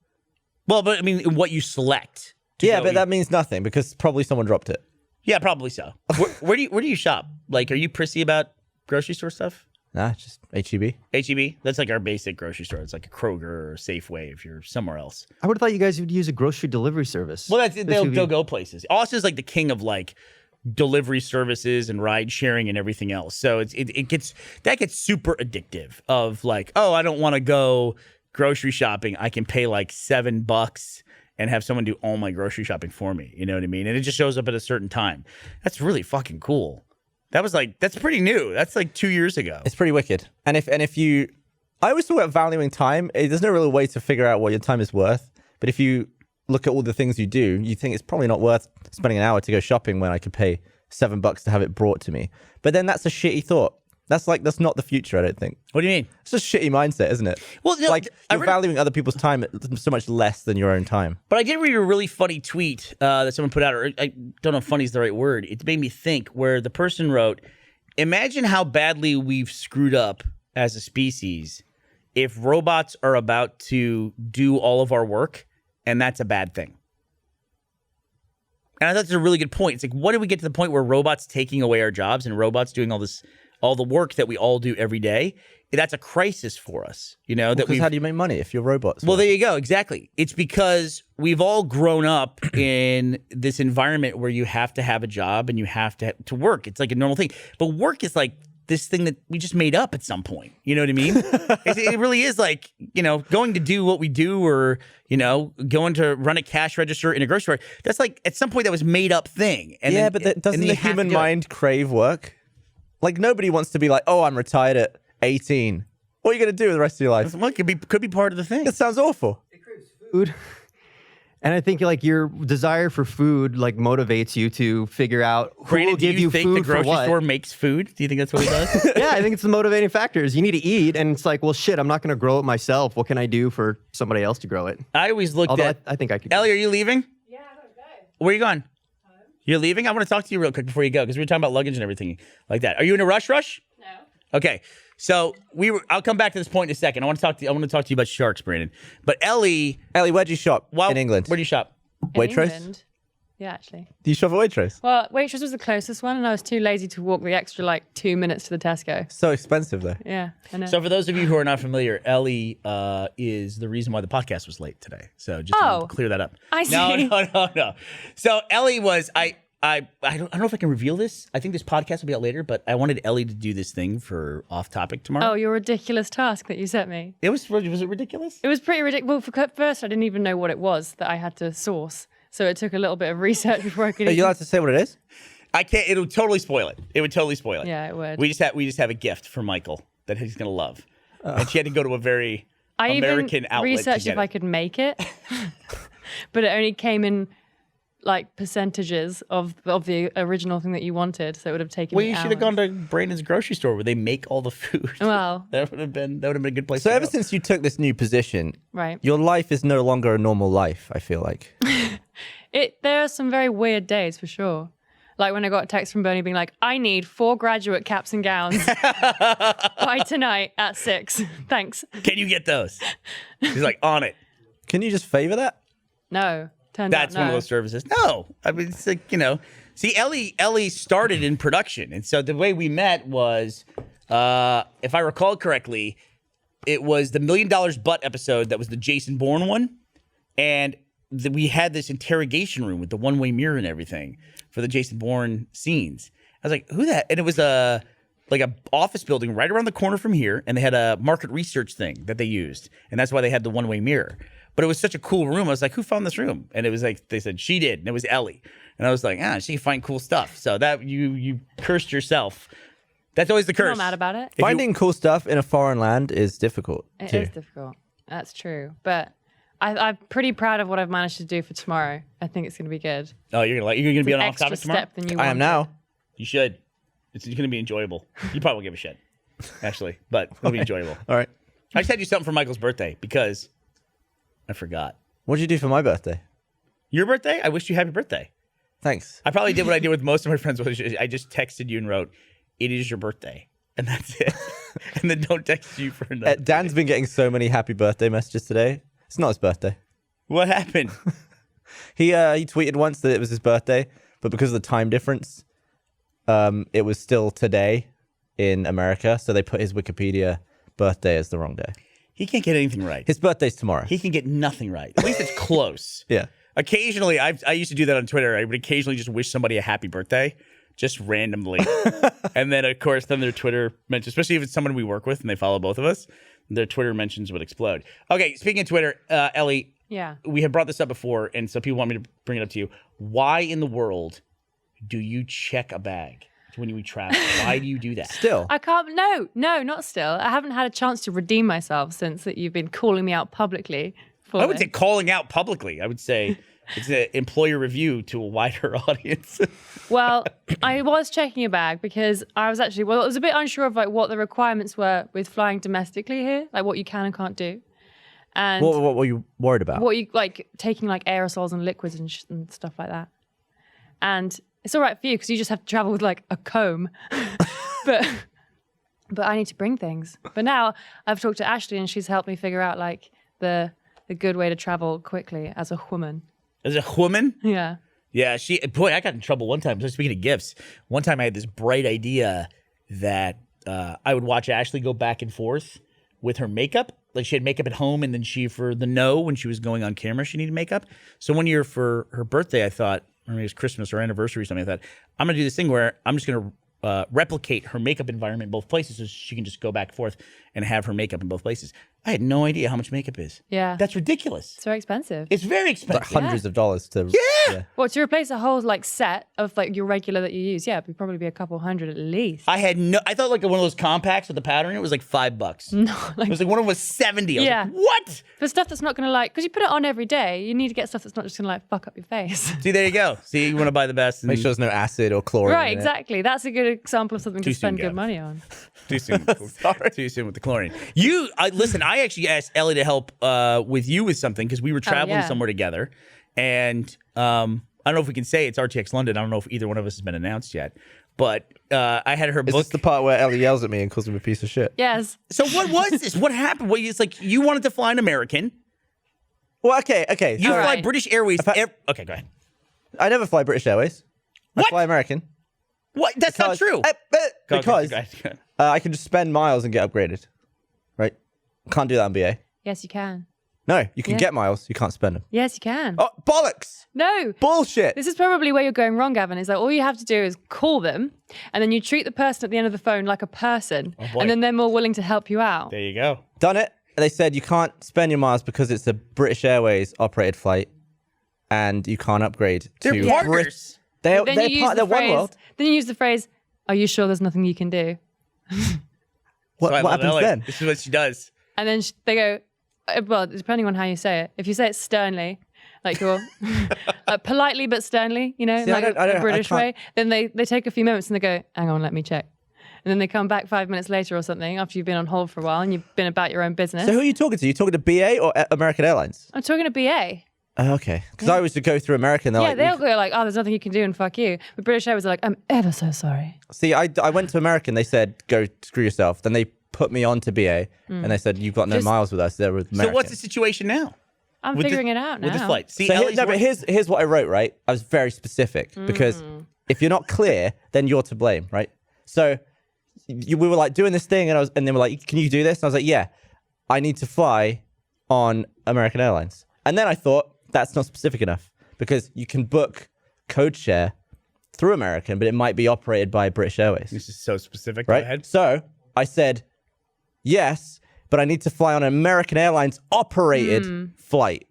Well, but I mean, what you select. Yeah, but that means nothing because probably someone dropped it. Yeah, probably so. Where do you shop? Like, are you prissy about grocery store stuff? Nah, just HEB. HEB? That's like our basic grocery store. It's like a Kroger or a Safeway if you're somewhere else. I would have thought you guys would use a grocery delivery service. Well, they'll go places. Austin's like the king of like delivery services and ride sharing and everything else. So it gets super addictive of like, oh, I don't want to go grocery shopping. I can pay like $7 and have someone do all my grocery shopping for me. You know what I mean? And it just shows up at a certain time. That's really fucking cool. That's pretty new. That's like 2 years ago. It's pretty wicked. And if you, I always talk about valuing time. There's no real way to figure out what your time is worth. But if you look at all the things you do, you think it's probably not worth spending an hour to go shopping when I could pay $7 to have it brought to me. But then that's a shitty thought. That's not the future, I don't think. What do you mean? It's just a shitty mindset, isn't it? Well, no, like you're valuing other people's time so much less than your own time. But I did read a really funny tweet that someone put out, or I don't know if funny is the right word. It made me think, where the person wrote, imagine how badly we've screwed up as a species if robots are about to do all of our work, and that's a bad thing. And I thought that's a really good point. It's like, what did we get to the point where robots taking away our jobs and robots doing all the work that we all do every day? That's a crisis for us, you know. Because how do you make money if you're robots? Well, there you go. Exactly. It's because we've all grown up in this environment where you have to have a job and you have to work. It's like a normal thing. But work is like this thing that we just made up at some point. You know what I mean? It really is like, you know, going to do what we do, or, you know, going to run a cash register in a grocery store. That's like, at some point, that was made up thing. And yeah, then, but doesn't the human mind crave work? Like, nobody wants to be like, oh, I'm retired at 18. What are you going to do with the rest of your life? Well, it could be part of the thing. That sounds awful. It craves food. And I think like your desire for food like motivates you to figure out who Brandon, will give do you think food the grocery for what. store makes food? Do you think that's what it does? Yeah, I think it's the motivating factors. You need to eat, and it's like, well, shit, I'm not going to grow it myself. What can I do for somebody else to grow it? I always looked Although at. I think I could. Ellie, are you leaving? Yeah, I gotta go. Where are you going? You're leaving? I want to talk to you real quick before you go, because we were talking about luggage and everything like that. Are you in a rush? No. Okay. So I'll come back to this point in a second. I want to talk to you about sharks, Brandon. But Ellie, where'd you shop in England? Where do you shop? In Waitrose? England. Yeah, actually. Do you shop at Waitrose? Well, Waitrose was the closest one, and I was too lazy to walk the extra like 2 minutes to the Tesco. So expensive though. Yeah, I know. So for those of you who are not familiar, Ellie is the reason why the podcast was late today. So just to clear that up. I see. No. So Ellie was I don't know if I can reveal this. I think this podcast will be out later, but I wanted Ellie to do this thing for Off Topic tomorrow. Oh, your ridiculous task that you set me. Was it ridiculous? It was pretty ridiculous. Well, for first, I didn't even know what it was that I had to source. So it took a little bit of research before I could. Are you allowed to say what it is? I can't. It'll totally spoil it. It would totally spoil it. Yeah, it would. We just have a gift for Michael that he's gonna love, and she had to go to a very American outlet. I researched to get if I could make it, but it only came in like percentages of the original thing that you wanted. So it would have taken. Well, me you should have hours. gone to Brandon's grocery store where they make all the food. Well, that would have been a good place. So to ever go. since you took this new position, right. your life is no longer a normal life, I feel like. There are some very weird days for sure. Like when I got a text from Burnie being like, I need 4 graduate caps and gowns by tonight at 6. Thanks. Can you get those? He's like, on it. Can you just favor that? No. That's one of those services. No, I mean, it's like, you know, see, Ellie started in production. And so the way we met was, if I recall correctly, it was the $1 Million Butt episode that was the Jason Bourne one. And we had this interrogation room with the one-way mirror and everything for the Jason Bourne scenes. I was like, who that? And it was like a office building right around the corner from here. And they had a market research thing that they used. And that's why they had the one-way mirror. But it was such a cool room. I was like, who found this room? And it was like, they said, she did. And it was Ellie. And I was like, she can find cool stuff. So that you cursed yourself. That's always the curse. I'm not mad about it. Finding cool stuff in a foreign land is difficult. It too. is difficult. That's true. But I'm pretty proud of what I've managed to do for tomorrow. I think it's going to be good. Oh, you're gonna be on Off Extra Topic tomorrow? step than you I am wanted. now. You should. It's going to be enjoyable. You probably won't give a shit, actually. But it'll be enjoyable. All right. I just had to do something for Michael's birthday because I forgot. What did you do for my birthday? Your birthday? I wished you happy birthday. Thanks. I probably did what I did with most of my friends. Was I just texted you and wrote, it is your birthday. And that's it. And then don't text you for another. Dan's been getting so many happy birthday messages today. It's not his birthday. What happened? He tweeted once that it was his birthday, but because of the time difference, it was still today in America, so they put his Wikipedia birthday as the wrong day. He can't get anything right. His birthday's tomorrow. He can get nothing right. At least it's close. Yeah. Occasionally, I used to do that on Twitter. I would occasionally just wish somebody a happy birthday, just randomly. And then, of course, then their Twitter mentions, especially if it's someone we work with and they follow both of us, their Twitter mentions would explode. Okay, speaking of Twitter, Ellie, Yeah. we had brought this up before, and so people want me to bring it up to you. Why in the world do you check a bag when you travel? Why do you do that? Still. I can't. No, not still. I haven't had a chance to redeem myself since that you've been calling me out publicly. For I would this. say calling out publicly. I would say it's an employer review to a wider audience. Well, I was checking a bag because I was actually, I was a bit unsure of like what the requirements were with flying domestically here, like what you can and can't do. And What were you worried about? what you like taking like aerosols and liquids and stuff like that. And it's all right for you because you just have to travel with like a comb. but I need to bring things. But now I've talked to Ashley and she's helped me figure out like the good way to travel quickly as a woman. As a woman? Yeah. Yeah, I got in trouble one time. So speaking of gifts, one time I had this bright idea that I would watch Ashley go back and forth with her makeup. Like she had makeup at home, and then for the when she was going on camera, she needed makeup. So one year for her birthday, I thought, or maybe it was Christmas or anniversary or something, I thought, I'm going to do this thing where I'm just going to replicate her makeup environment in both places so she can just go back and forth and have her makeup in both places. I had no idea how much makeup is. Yeah. That's ridiculous. It's very expensive. It's very Like expensive. hundreds of dollars to. Yeah. Well, to replace a whole like set of like your regular that you use, yeah, it'd probably be a couple hundred at least. I thought like one of those compacts with the powder in it was like $5. No, like It was like one of them was 70. I was Yeah. like, what? for stuff that's not going to like, because you put it on every day, you need to get stuff that's not just going to like fuck up your face. See, there you go. See, you want to buy the best. And Make sure there's no acid or chlorine. Right, in it. exactly. That's a good example of something Too to soon, spend Gavin. good money on. Too soon. Too soon with the chlorine. Listen, I actually asked Ellie to help with you with something because we were traveling yeah. somewhere together. And I don't know if we can say it's RTX London. I don't know if either one of us has been announced yet. But I had her Is book. this the part where Ellie yells at me and calls me a piece of shit? Yes. So what was this? What happened? Well, it's like you wanted to fly an American. Well, okay. You All fly right. British Airways. If I- Okay, go ahead. I never fly British Airways. I What? fly American. What? That's not true. Because Go ahead. I can just spend miles and get upgraded. Right? Can't do that on BA. Yes, you can. No, you can Yeah. get miles. You can't spend them. Yes, you can. Oh, bollocks! No. Bullshit! This is probably where you're going wrong, Gavin, is that all you have to do is call them and then you treat the person at the end of the phone like a person boy. and then they're more willing to help you out. There you go. Done it. They said you can't spend your miles because it's a British Airways operated flight, and you can't upgrade They're to partners. They're Then they're you use part. the They're phrase, one world. Then you use the phrase, "Are you sure there's nothing you can do?" What So I love happens Ellie. then? This is what she does. And then they go, well, depending on how you say it. If you say it sternly, like you're politely but sternly, you know, See, I like don't- a British I way, then they take a few moments and they go, hang on, let me check. And then they come back 5 minutes later or something after you've been on hold for a while and you've been about your own business. So who are you talking to? You talking to BA or American Airlines? I'm talking to BA. Okay, because I was to go through American. They're Yeah, like, they'll go like, oh, there's nothing you can do and fuck you. But British Airways are like, I'm ever so sorry. see, I went to American. They said go screw yourself. Then they put me on to BA, and they said you've got no Just- miles with us. They're with American. So what's the situation now? I'm With figuring this- it out now. With this flight. See, So Ellie's no, but here's what I wrote. Right, I was very specific because if you're not clear, then you're to blame. Right. So we were like doing this thing, and they were like, "Can you do this?" And I was like, "Yeah, I need to fly on American Airlines." And then I thought that's not specific enough because you can book code share through American, but it might be operated by British Airways. This is so specific. Go Right. ahead. So I said, yes, but I need to fly on an American Airlines operated flight.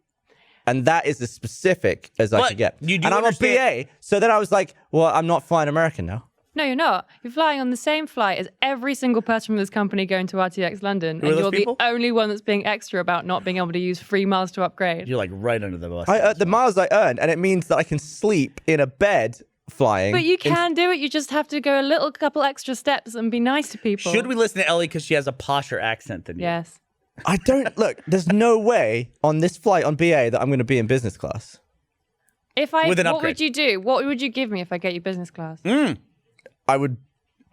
And that is as specific as I But could get. you do and I'm understand- on BA. So then I was like, well, I'm not flying American now. No, you're not. You're flying on the same flight as every single person from this company going to RTX London. are And those you're people? the only one that's being extra about not being able to use free miles to upgrade. You're like right under the bus. The miles I earned, and it means that I can sleep in a bed flying. But you can do it. You just have to go a little couple extra steps and be nice to people. Should we listen to Ellie because she has a posher accent than you? Yes. I don't look. There's no way on this flight on BA that I'm going to be in business class. If I, With an what upgrade. would you do? What would you give me if I get you business class? I would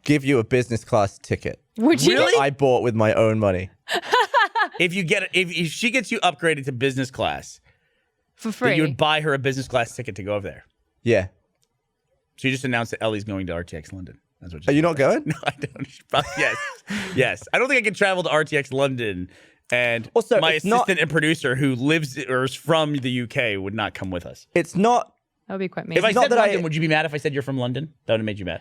give you a business class ticket. Would you? Really? I bought with my own money. If she gets you upgraded to business class, For then free? you would buy her a business class ticket to go over there. Yeah. So you just announced that Ellie's going to RTX London. That's what Are you not going? No, I don't. Yes. Yes. I don't think I can travel to RTX London. And Also, my it's assistant not- and producer who lives or is from the UK would not come with us. It's not. That would be quite mean. If I not said that London, I- would you be mad if I said you're from London? That would have made you mad.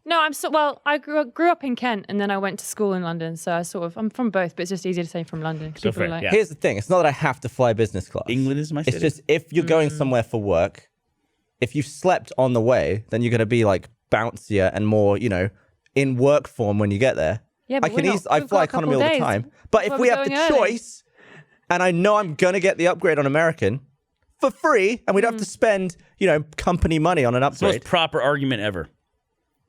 No, I'm so well. I grew up in Kent, and then I went to school in London. So I'm from both, but it's just easier to say from London. 'Cause So people are fair, like, yeah. Here's the thing. It's not that I have to fly business class. England is my city. It's just if you're going somewhere for work, if you slept on the way, then you're going to be like bouncier and more, in work form when you get there. Yeah, but I can we're not- I we've fly got a couple economy all the days. time. But That's if why we we're have the going early. choice, and I know I'm going to get the upgrade on American for free, and we'd have to spend, company money on an It's the most upgrade, proper argument ever.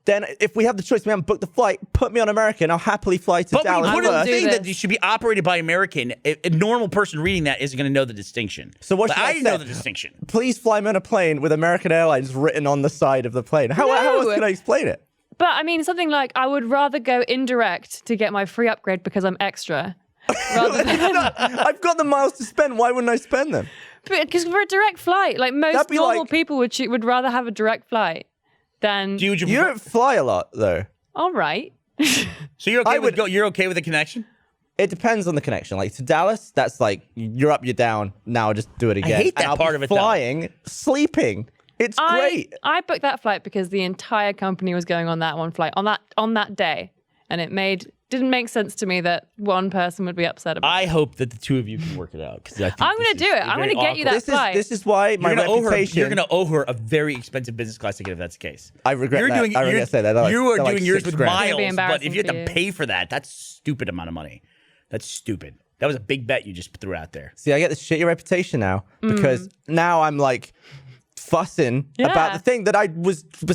then if we have the choice, we haven't booked the flight, put me on American, I'll happily fly to But when Dallas you put in the first. do thing that this. you should be operated by American, a normal person reading that isn't going to know the distinction. So what But should I know say? the distinction. Please fly me on a plane with American Airlines written on the side of the plane. How else No. can I explain it? But I mean, something like I would rather go indirect to get my free upgrade because I'm extra, rather than I've got the miles to spend. Why wouldn't I spend them? because for a direct flight, like most That'd be normal like- people would rather have a direct flight than. Would you You don't fly a lot, though. All right. So you're okay I with would- you're okay with the connection? It depends on the connection. Like to Dallas, that's like you're up, you're down. Now just do it again. hate that And I'll part be of it, though. Flying, sleeping. It's great. I booked that flight because the entire company was going on that one flight on that day, and it didn't make sense to me that one person would be upset about. I hope that the two of you can work it out. I'm going to do it. I'm going to get you that flight. This is why my You're reputation. going to owe her a very expensive business class ticket if that's the case. I regret You're that. doing, I regret you're- saying that. They're like- you are they're like doing yours 6 with grand. It's gonna be miles, but if you have embarrassing to for you. pay for that, that's stupid amount of money. That's stupid. That was a big bet you just threw out there. See, I get this shitty reputation now because now I'm like fussing Yeah. about the thing that I was So,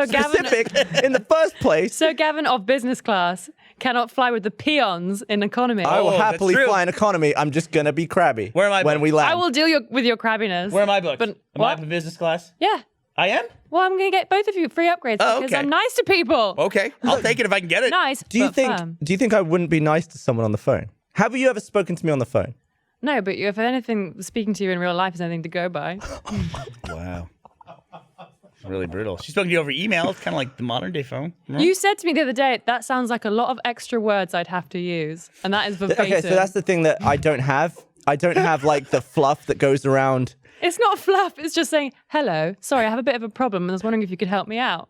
Gavin- specific in the first place. So Gavin of business class cannot fly with the peons in economy. I will Oh, that's happily true. fly in economy. I'm just gonna be crabby. Where am I when booked? we land? I will deal with your crabbiness. Where am I booked? But am what? I up in business class? Yeah. I am? Well, I'm going to get both of you free upgrades Oh, because okay. I'm nice to people. Okay. I'll take it if I can get it. Nice. Do you but think? firm. Do you think I wouldn't be nice to someone on the phone? Have you ever spoken to me on the phone? No, but if anything, speaking to you in real life is anything to go by. Wow. Really brutal. She's spoken to you over email. It's kind of like the modern day phone. You said to me the other day, that sounds like a lot of extra words I'd have to use. And that is verbatim. Okay, so that's the thing that I don't have. I don't have like the fluff that goes around. It's not fluff. It's just saying, hello, sorry, I have a bit of a problem and I was wondering if you could help me out.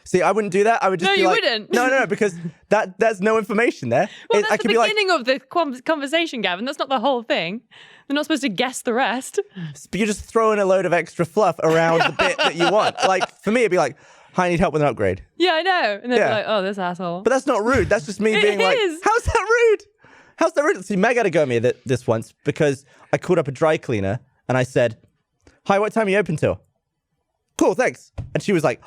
See, I wouldn't do that. I would just No, be you like, wouldn't. No, because there's no information there. Well, I that's the could be like, beginning of the conversation, Gavin. That's not the whole thing. They're not supposed to guess the rest. you're just throwing a load of extra fluff around the bit that you want. Like for me, it'd be like, hi, I need help with an upgrade. Yeah, I know. And they'd Yeah. be like, oh, this asshole. But that's not rude. That's just me It being like, is. how's that rude? How's that rude? See, Meg had to go at me this once because I called up a dry cleaner and I said, hi, what time are you open till? Cool, thanks. And she was like,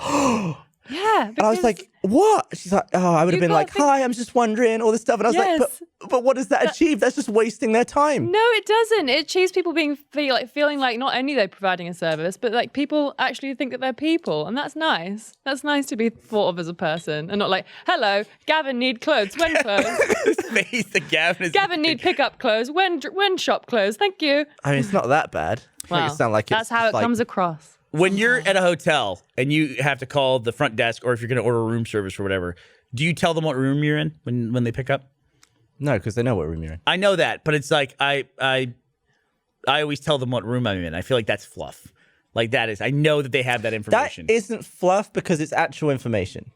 Yeah. and I was like, what? She's like, oh, I would have You been gotta like, think- hi, I'm just wondering, all this stuff. And I was Yes. like, but what does that achieve? That's just wasting their time. no, it doesn't. It achieves people feeling like not only they're providing a service, but like people actually think that they're people. And that's nice. That's nice to be thought of as a person and not like, hello, Gavin need clothes. When clothes? This face that Gavin is. Gavin need pickup clothes. When shop clothes? Thank you. I mean, it's not that bad. Make it sound like it's that's how just it like- comes across. When you're at a hotel and you have to call the front desk, or if you're going to order room service or whatever, do you tell them what room you're in when they pick up? No, because they know what room you're in. I know that, but it's like I always tell them what room I'm in. I feel like that's fluff. Like that is, I know that they have that That information. isn't fluff because it's actual information.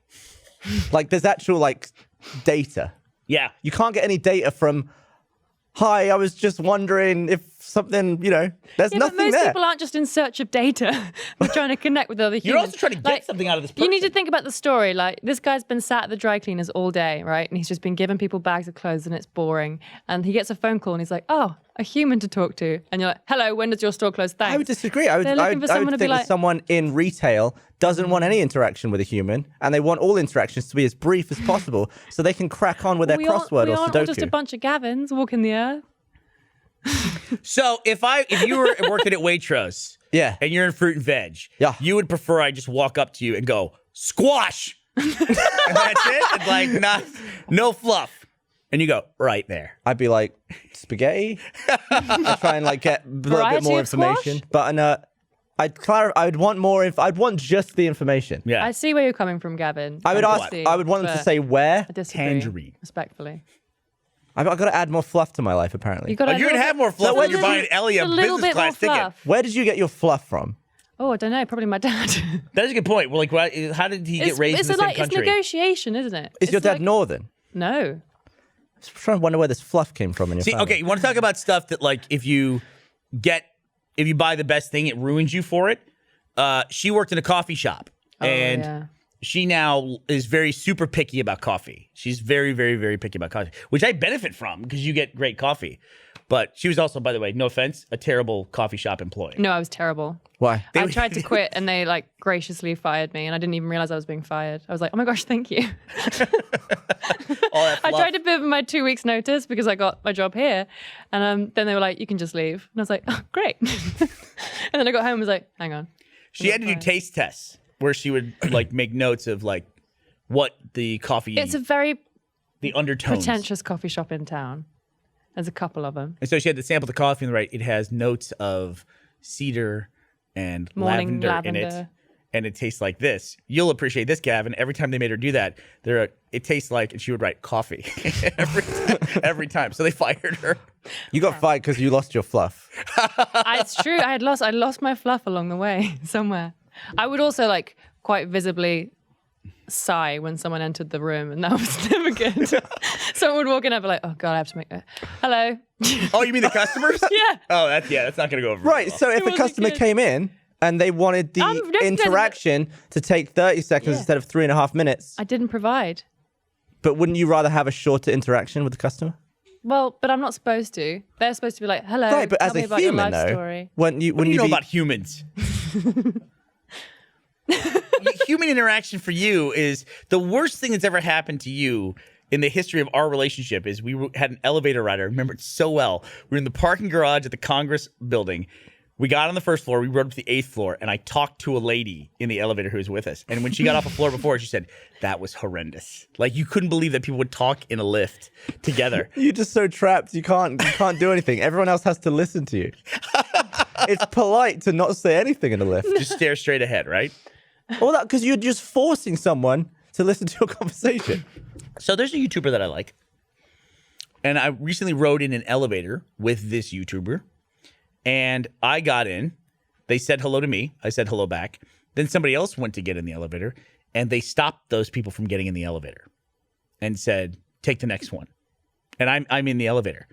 Like there's actual like data. Yeah. You can't get any data from, hi, I was just wondering if something, there's Yeah, but nothing most there. people aren't just in search of data. They're trying to connect with other humans. You're also trying to get Like, something out of this You need to person. think about the story. Like, this guy's been sat at the dry cleaners all day, right? And he's just been giving people bags of clothes and it's boring. And he gets a phone call and he's like, oh, a human to talk to. And you're like, hello, when does your store close? Thanks. I would disagree. I would They're looking for someone to be think that like- someone in retail doesn't want any interaction with a human, and they want all interactions to be as brief as possible so they can crack on with their crossword we or aren't all Sudoku. just a bunch of Gavins walking the earth. So if you were working at Waitrose, Yeah. and you're in fruit and veg, Yeah. you would prefer I just walk up to you and go, squash. And that's it. It's like no fluff. And you go right there. I'd be like, spaghetti. I'd try and like get a little bit Variety more of squash? information. But I'd clarify. I'd want more. I'd want just the information. Yeah. I see where you're coming from, Gavin. I would ask. Obviously, I would want them to but say where. I disagree, Tangerine. respectfully. I've got to add more fluff to my life. Apparently. You got You're gonna have more fluff when you're buying Ellie a business class ticket. Where did you get your fluff from? Oh, I don't know. Probably my dad. That is a good point. Well, like, how did he get raised in the same country? It's negotiation, isn't it? Is your It's dad like- northern? No. I'm trying to wonder where this fluff came from in your See, family. okay, you want to talk about stuff that, like, if you buy the best thing, it ruins you for it. She worked in a coffee shop, and yeah. she now is very super picky about coffee. She's very, very, very picky about coffee, which I benefit from because you get great coffee. But she was also, by the way, no offense, a terrible coffee shop employee. No, I was terrible. Why? I tried to quit and they like graciously fired me and I didn't even realize I was being fired. I was like, oh my gosh, thank you. All that I fluff. tried to give them my 2 weeks notice because I got my job here. And then they were like, you can just leave. And I was like, oh, great. And then I got home and was like, hang on. She had to do taste tests where she would like make notes of like what the coffee, It's a very the undertones. pretentious coffee shop in town. There's a couple of them. And so she had to sample the coffee and right. It has notes of cedar and Morning lavender in it. lavender. And it tastes like this. You'll appreciate this, Gavin. Every time they made her do that, it tastes like, and she would write coffee every time. So they fired her. You got fired because you lost your fluff. It's true. I lost my fluff along the way somewhere. I would also like quite visibly sigh when someone entered the room, and that was never good. Someone would walk in and I'd be like, oh God, I have to make hello. Oh, you mean the customers? Yeah. Oh, that's not going to go over Right. well. So if a wasn't customer good. came in and they wanted the no, interaction to take 30 seconds Yeah. instead of 3.5 minutes, I didn't provide. but wouldn't you rather have a shorter interaction with the customer? Well, but I'm not supposed to. They're supposed to be like, hello, Right, but tell as me a about your human, life though, story. wouldn't you? What do Wouldn't you know be, about humans? Human interaction for you is the worst thing that's ever happened to you in the history of our relationship is we had an elevator ride. I remember it so well. We were in the parking garage at the Congress building. We got on the first floor. We rode up to the 8th floor, and I talked to a lady in the elevator who was with us. And when she got off a floor before, she said, that was horrendous. Like, you couldn't believe that people would talk in a lift together. You're just so trapped. You can't do anything. Everyone else has to listen to you. It's polite to not say anything in a lift. Just stare straight ahead, right? All that because you're just forcing someone to listen to your conversation. So there's a YouTuber that I like. And I recently rode in an elevator with this YouTuber. And I got in. They said hello to me. I said hello back. Then somebody else went to get in the elevator. And they stopped those people from getting in the elevator. And said, take the next one. And I'm in the elevator.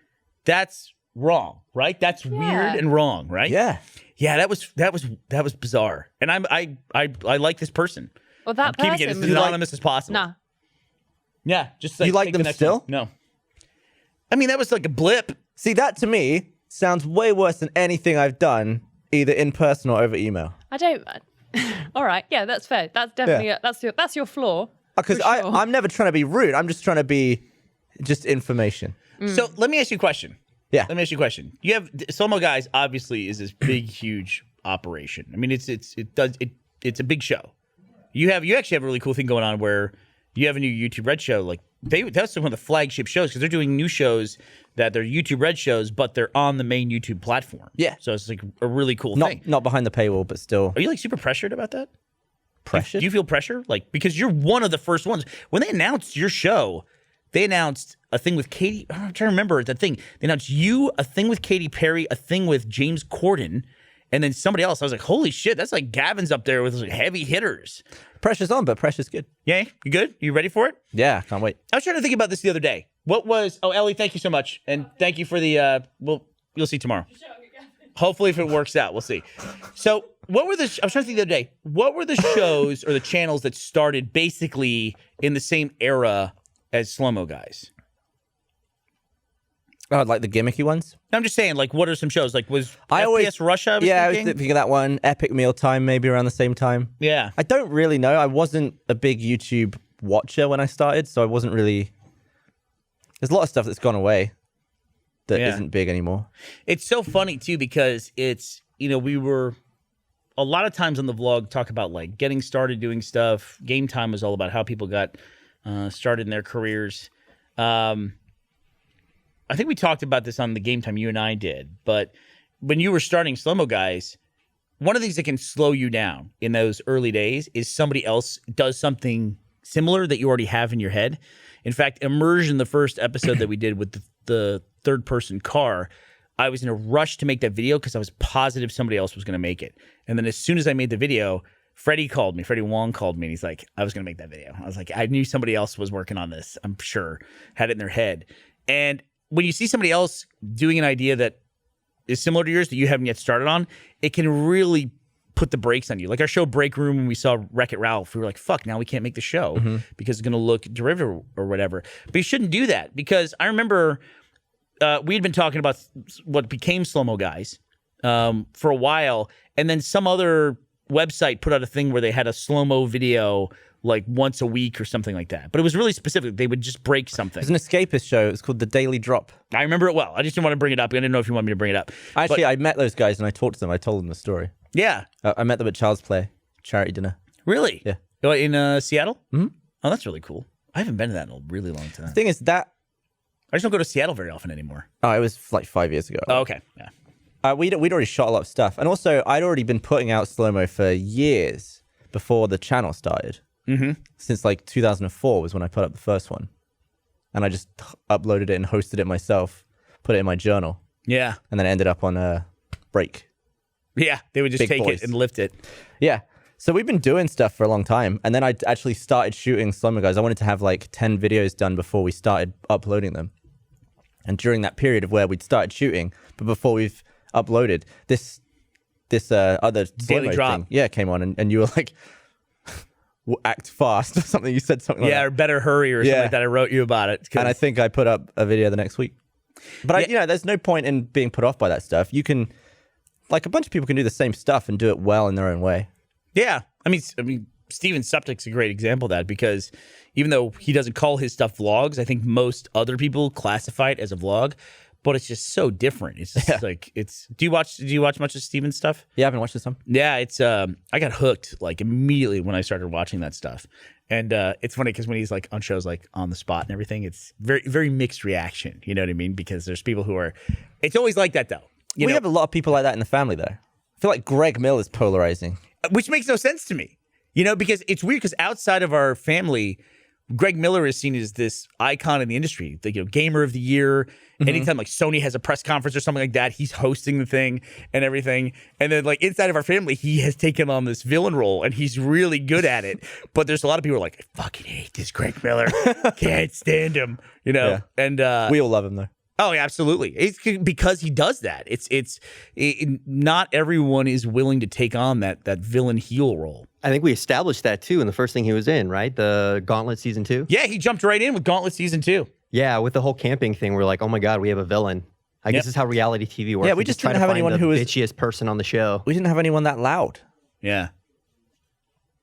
That's wrong, right? That's weird and wrong, right? Yeah. Yeah, that was bizarre. And I like this person. Well, that I'm keeping person it as was anonymous as possible. nah. Yeah, just like, You like take the them next still? one. No. I mean, that was like a blip. See, that to me sounds way worse than anything I've done, either in person or over email. I don't. All right, yeah, that's fair. That's definitely that's your flaw. Because for sure. I'm never trying to be rude. I'm just trying to be just information. So let me ask you a question. Yeah. Let me ask you a question. You have Slow-Mo Guys obviously is this big, huge operation. I mean, it's a big show. You actually have a really cool thing going on where you have a new YouTube Red show. Like that's one of the flagship shows because they're doing new shows that they're YouTube Red shows, but they're on the main YouTube platform. Yeah. So it's like a really cool thing. Not behind the paywall, but still Are you like super pressured about that? pressured. Do you feel pressure? Like, because you're one of the first ones. When they announced your show, they announced a thing with Katy. I'm trying to remember the thing. They announced you, a thing with Katy Perry, a thing with James Corden, and then somebody else. I was like, holy shit, that's like Gavin's up there with like heavy hitters. Pressure's on, but pressure's good. Yeah, you good? You ready for it? Yeah, can't wait. I was trying to think about this the other day. What was? Oh, Ellie, thank you so much, and thank you for the. Well, you'll see tomorrow. Hopefully, if it works out, we'll see. So, what were the? I was trying to think the other day. What were the shows or the channels that started basically in the same era as Slow-Mo Guys? Oh, like the gimmicky ones. I'm just saying, like, what are some shows? Like, was I FPS always- Russia? I was I was thinking? thinking of that one. Epic Mealtime, maybe around the same time. Yeah. I don't really know. I wasn't a big YouTube watcher when I started, so I wasn't really. There's a lot of stuff that's gone away that Yeah. not big anymore. It's so funny too because it's we were a lot of times on the vlog talk about like getting started doing stuff. Game Time was all about how people got started in their careers. I think we talked about this on the Game Time you and I did, but when you were starting Slow-Mo Guys, one of the things that can slow you down in those early days is somebody else does something similar that you already have in your head. In fact, Immersion, the first episode that we did with the third-person car, I was in a rush to make that video because I was positive somebody else was going to make it. And then as soon as I made the video, Freddie Wong called me, and he's like, I was going to make that video. I was like, I knew somebody else was working on this, I'm sure, had it in their head. And when you see somebody else doing an idea that is similar to yours that you haven't yet started on, it can really put the brakes on you. Like our show Break Room, when we saw Wreck-It Ralph, we were like, fuck, now we can't make the show because it's going to look derivative or whatever. But you shouldn't do that, because I remember we had been talking about what became Slow-Mo Guys for a while, and then some other website put out a thing where they had a slow-mo video like once a week or something like that. But it was really specific. They would just break something. It was an escapist show. It was called The Daily Drop. I remember it well. I just didn't want to bring it up. I didn't know if you want me to bring it up. Actually, I met those guys and I talked to them. I told them the story. Yeah. I met them at Child's Play charity dinner. Really? Yeah. In Seattle? Mhm. Oh, that's really cool. I haven't been to that in a really long time. The thing is that... I just don't go to Seattle very often anymore. Oh, it was like 5 years ago. Oh, okay. Yeah. We'd already shot a lot of stuff. And also, I'd already been putting out slow-mo for years before the channel started. Mm-hmm. Since like 2004 was when I put up the first one. And I just uploaded it and hosted it myself, put it in my journal. Yeah. And then it ended up on a break. Yeah. They would just Big take boys. it and lift it. Yeah. So we've been doing stuff for a long time. And then I actually started shooting Slow-Mo Guys. I wanted to have like 10 videos done before we started uploading them. And during that period of where we'd started shooting, but before we've uploaded, this other Daily slow-mo Drop. thing, yeah, came on, and you were like, act fast or something. You said something like Yeah, that. or better hurry or something Yeah. like that. I wrote you about it. And I think I put up a video the next week. But there's no point in being put off by that stuff. You can, like, a bunch of people can do the same stuff and do it well in their own way. Yeah. I mean, Steven Suptic's a great example of that, because even though he doesn't call his stuff vlogs, I think most other people classify it as a vlog, but it's just so different. It's just like, do you watch much of Steven's stuff? Yeah, I haven't watched this one. Yeah, it's I got hooked like immediately when I started watching that stuff. And it's funny because when he's like on shows like On the Spot and everything, it's very, very mixed reaction. You know what I mean? Because there's people who are, it's always like that though. We have a lot of people like that in the family though. I feel like Greg Mill is polarizing. Which makes no sense to me. You know, because it's weird, because outside of our family, Greg Miller is seen as this icon in the industry, the gamer of the year. Anytime like Sony has a press conference or something like that, he's hosting the thing and everything. And then like inside of our family, he has taken on this villain role and he's really good at it. But there's a lot of people who are like, I fucking hate this Greg Miller. Can't stand him. You know? Yeah. And We all love him though. oh, yeah, absolutely. It's because he does that. Not everyone is willing to take on that villain heel role. I think we established that too in the first thing he was in, right? The Gauntlet season 2. Yeah, he jumped right in with Gauntlet season 2. Yeah, with the whole camping thing, we're like, oh my God, we have a villain. I guess this is how reality TV works. Yeah, we just try didn't to have find anyone the who was- bitchiest person on the show. We didn't have anyone that loud Yeah.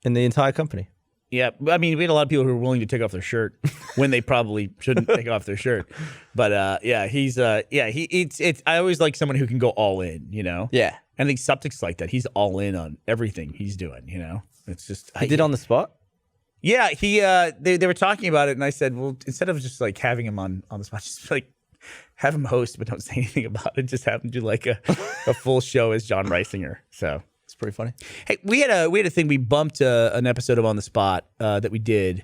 in the entire company. Yeah, I mean, we had a lot of people who were willing to take off their shirt when they probably shouldn't take off their shirt. But yeah, it's I always like someone who can go all in, you know? Yeah. And I think Suptic's like that. He's all in on everything he's doing, you know? It's just He did On the Spot? Yeah, they were talking about it and I said, well, instead of just like having him on the spot, just like have him host but don't say anything about it. Just have him do like a full show as John Reisinger. So It's pretty funny. hey, we had a thing. We bumped an episode of On the Spot that we did,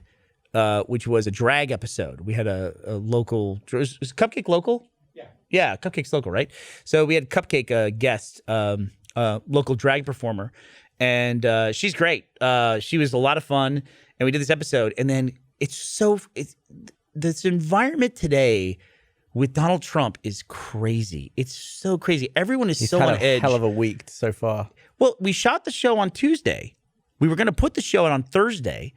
which was a drag episode. We had a local. Is Cupcake local? Yeah, Cupcake's local, right? So we had Cupcake guest, local drag performer, and she's great. She was a lot of fun, and we did this episode. And then it's this environment today with Donald Trump is crazy. It's so crazy. Everyone is He's so had on a edge. hell of a week so far. Well, we shot the show on Tuesday. We were going to put the show out on Thursday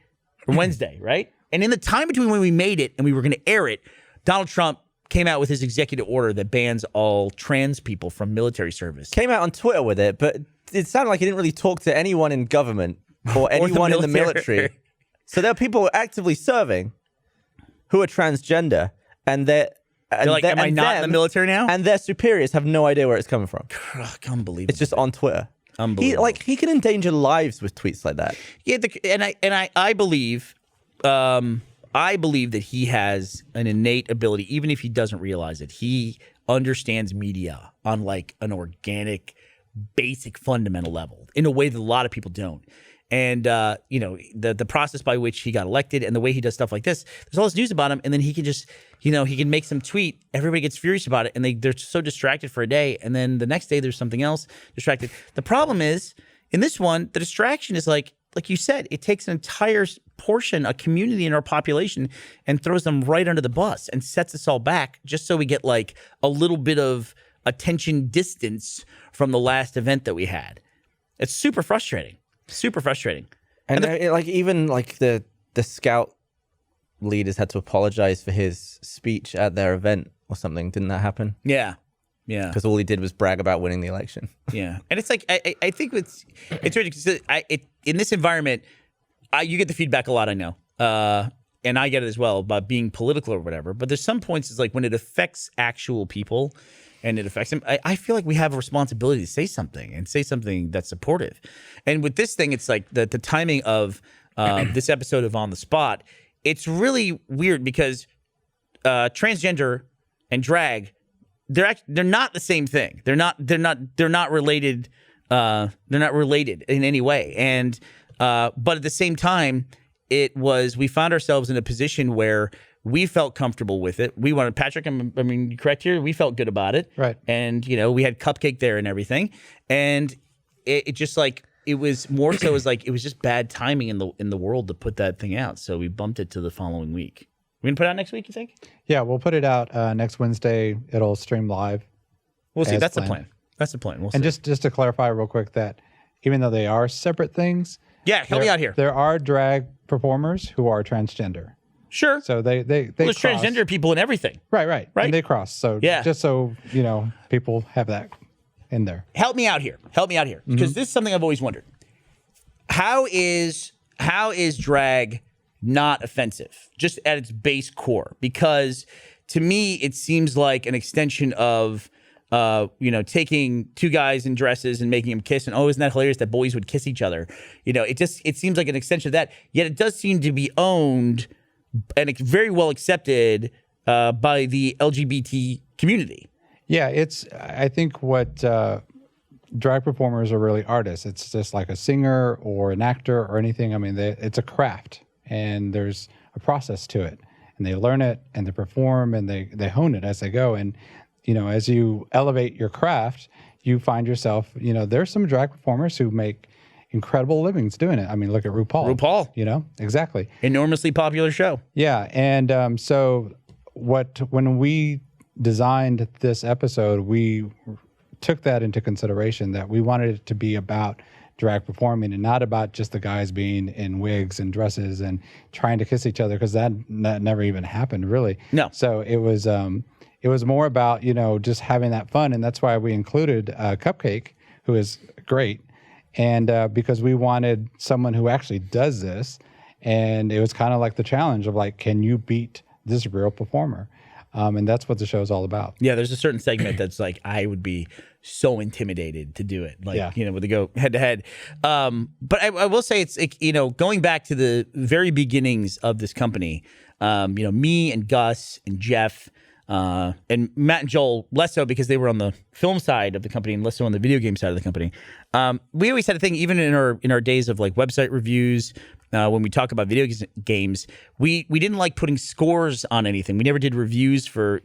or Wednesday, right? And in the time between when we made it and we were going to air it, Donald Trump came out with his executive order that bans all trans people from military service. Came out on Twitter with it, but it sounded like he didn't really talk to anyone in government or anyone in the military. So there are people actively serving who are transgender, and they're like, am I not in the military now? And their superiors have no idea where it's coming from. Unbelievable. It's just on Twitter. Unbelievable. He can endanger lives with tweets like that. Yeah, I believe, I believe that he has an innate ability, even if he doesn't realize it. He understands media on like an organic, basic, fundamental level in a way that a lot of people don't. And the process by which he got elected and the way he does stuff like this, there's all this news about him, and then he can just, he can make some tweet. Everybody gets furious about it, and they're so distracted for a day, and then the next day there's something else distracted. The problem is, in this one, the distraction is like you said, it takes an entire portion, a community in our population, and throws them right under the bus and sets us all back just so we get like a little bit of attention distance from the last event that we had. It's super frustrating. Super frustrating. And even the scout leaders had to apologize for his speech at their event or something. Didn't that happen? Yeah. Because all he did was brag about winning the election. Yeah. And it's like, I think it's weird because in this environment, you get the feedback a lot, I know. And I get it as well about being political or whatever. But there's some points it's like when it affects actual people and it affects them, I feel like we have a responsibility to say something that's supportive. And with this thing, it's like the timing of this episode of On the Spot, it's really weird because transgender and drag, they're not the same thing. They're not related. They're not related in any way. And but at the same time, we found ourselves in a position where we felt comfortable with it. We wanted, Patrick, I mean, correct here? We felt good about it. Right. And, we had Cupcake there and everything. And it just like, it was more so as like, it was just bad timing in the world to put that thing out. So we bumped it to the following week. We going to put it out next week, you think? Yeah, we'll put it out next Wednesday. It'll stream live. We'll see. That's planned. the plan. That's the plan. We'll see. And just to clarify real quick that even though they are separate things, yeah, help me out here. There are drag performers who are transgender. Sure. So they there's transgender people in everything. Right. And they cross. So yeah. Just so people have that in there. Help me out here. Because this is something I've always wondered. How is drag not offensive, just at its base core? Because to me, it seems like an extension of taking two guys in dresses and making them kiss, and isn't that hilarious that boys would kiss each other? It seems like an extension of that. Yet it does seem to be owned and it's very well accepted by the LGBT community. Yeah, I think what drag performers are really artists. It's just like a singer or an actor or anything. I mean, it's a craft, and there's a process to it, and they learn it and they perform and they hone it as they go. And as you elevate your craft, you find yourself, there's some drag performers who make incredible livings doing it. I mean, look at RuPaul. Exactly. Enormously popular show. Yeah. And so when we designed this episode, we took that into consideration, that we wanted it to be about drag performing and not about just the guys being in wigs and dresses and trying to kiss each other, because that never even happened, really. No. So it was more about, just having that fun. And that's why we included Cupcake, who is great. And because we wanted someone who actually does this. And it was kind of like the challenge of like, can you beat this real performer? And that's what the show is all about. Yeah, there's a certain segment that's like, I would be so intimidated to do it. Like, with the go head to head. But I will say it's, going back to the very beginnings of this company, me and Gus and Jeff, and Matt and Joel, less so because they were on the film side of the company and less so on the video game side of the company. We always had a thing, even in our days of like website reviews, when we talk about video games, we didn't like putting scores on anything. We never did reviews for,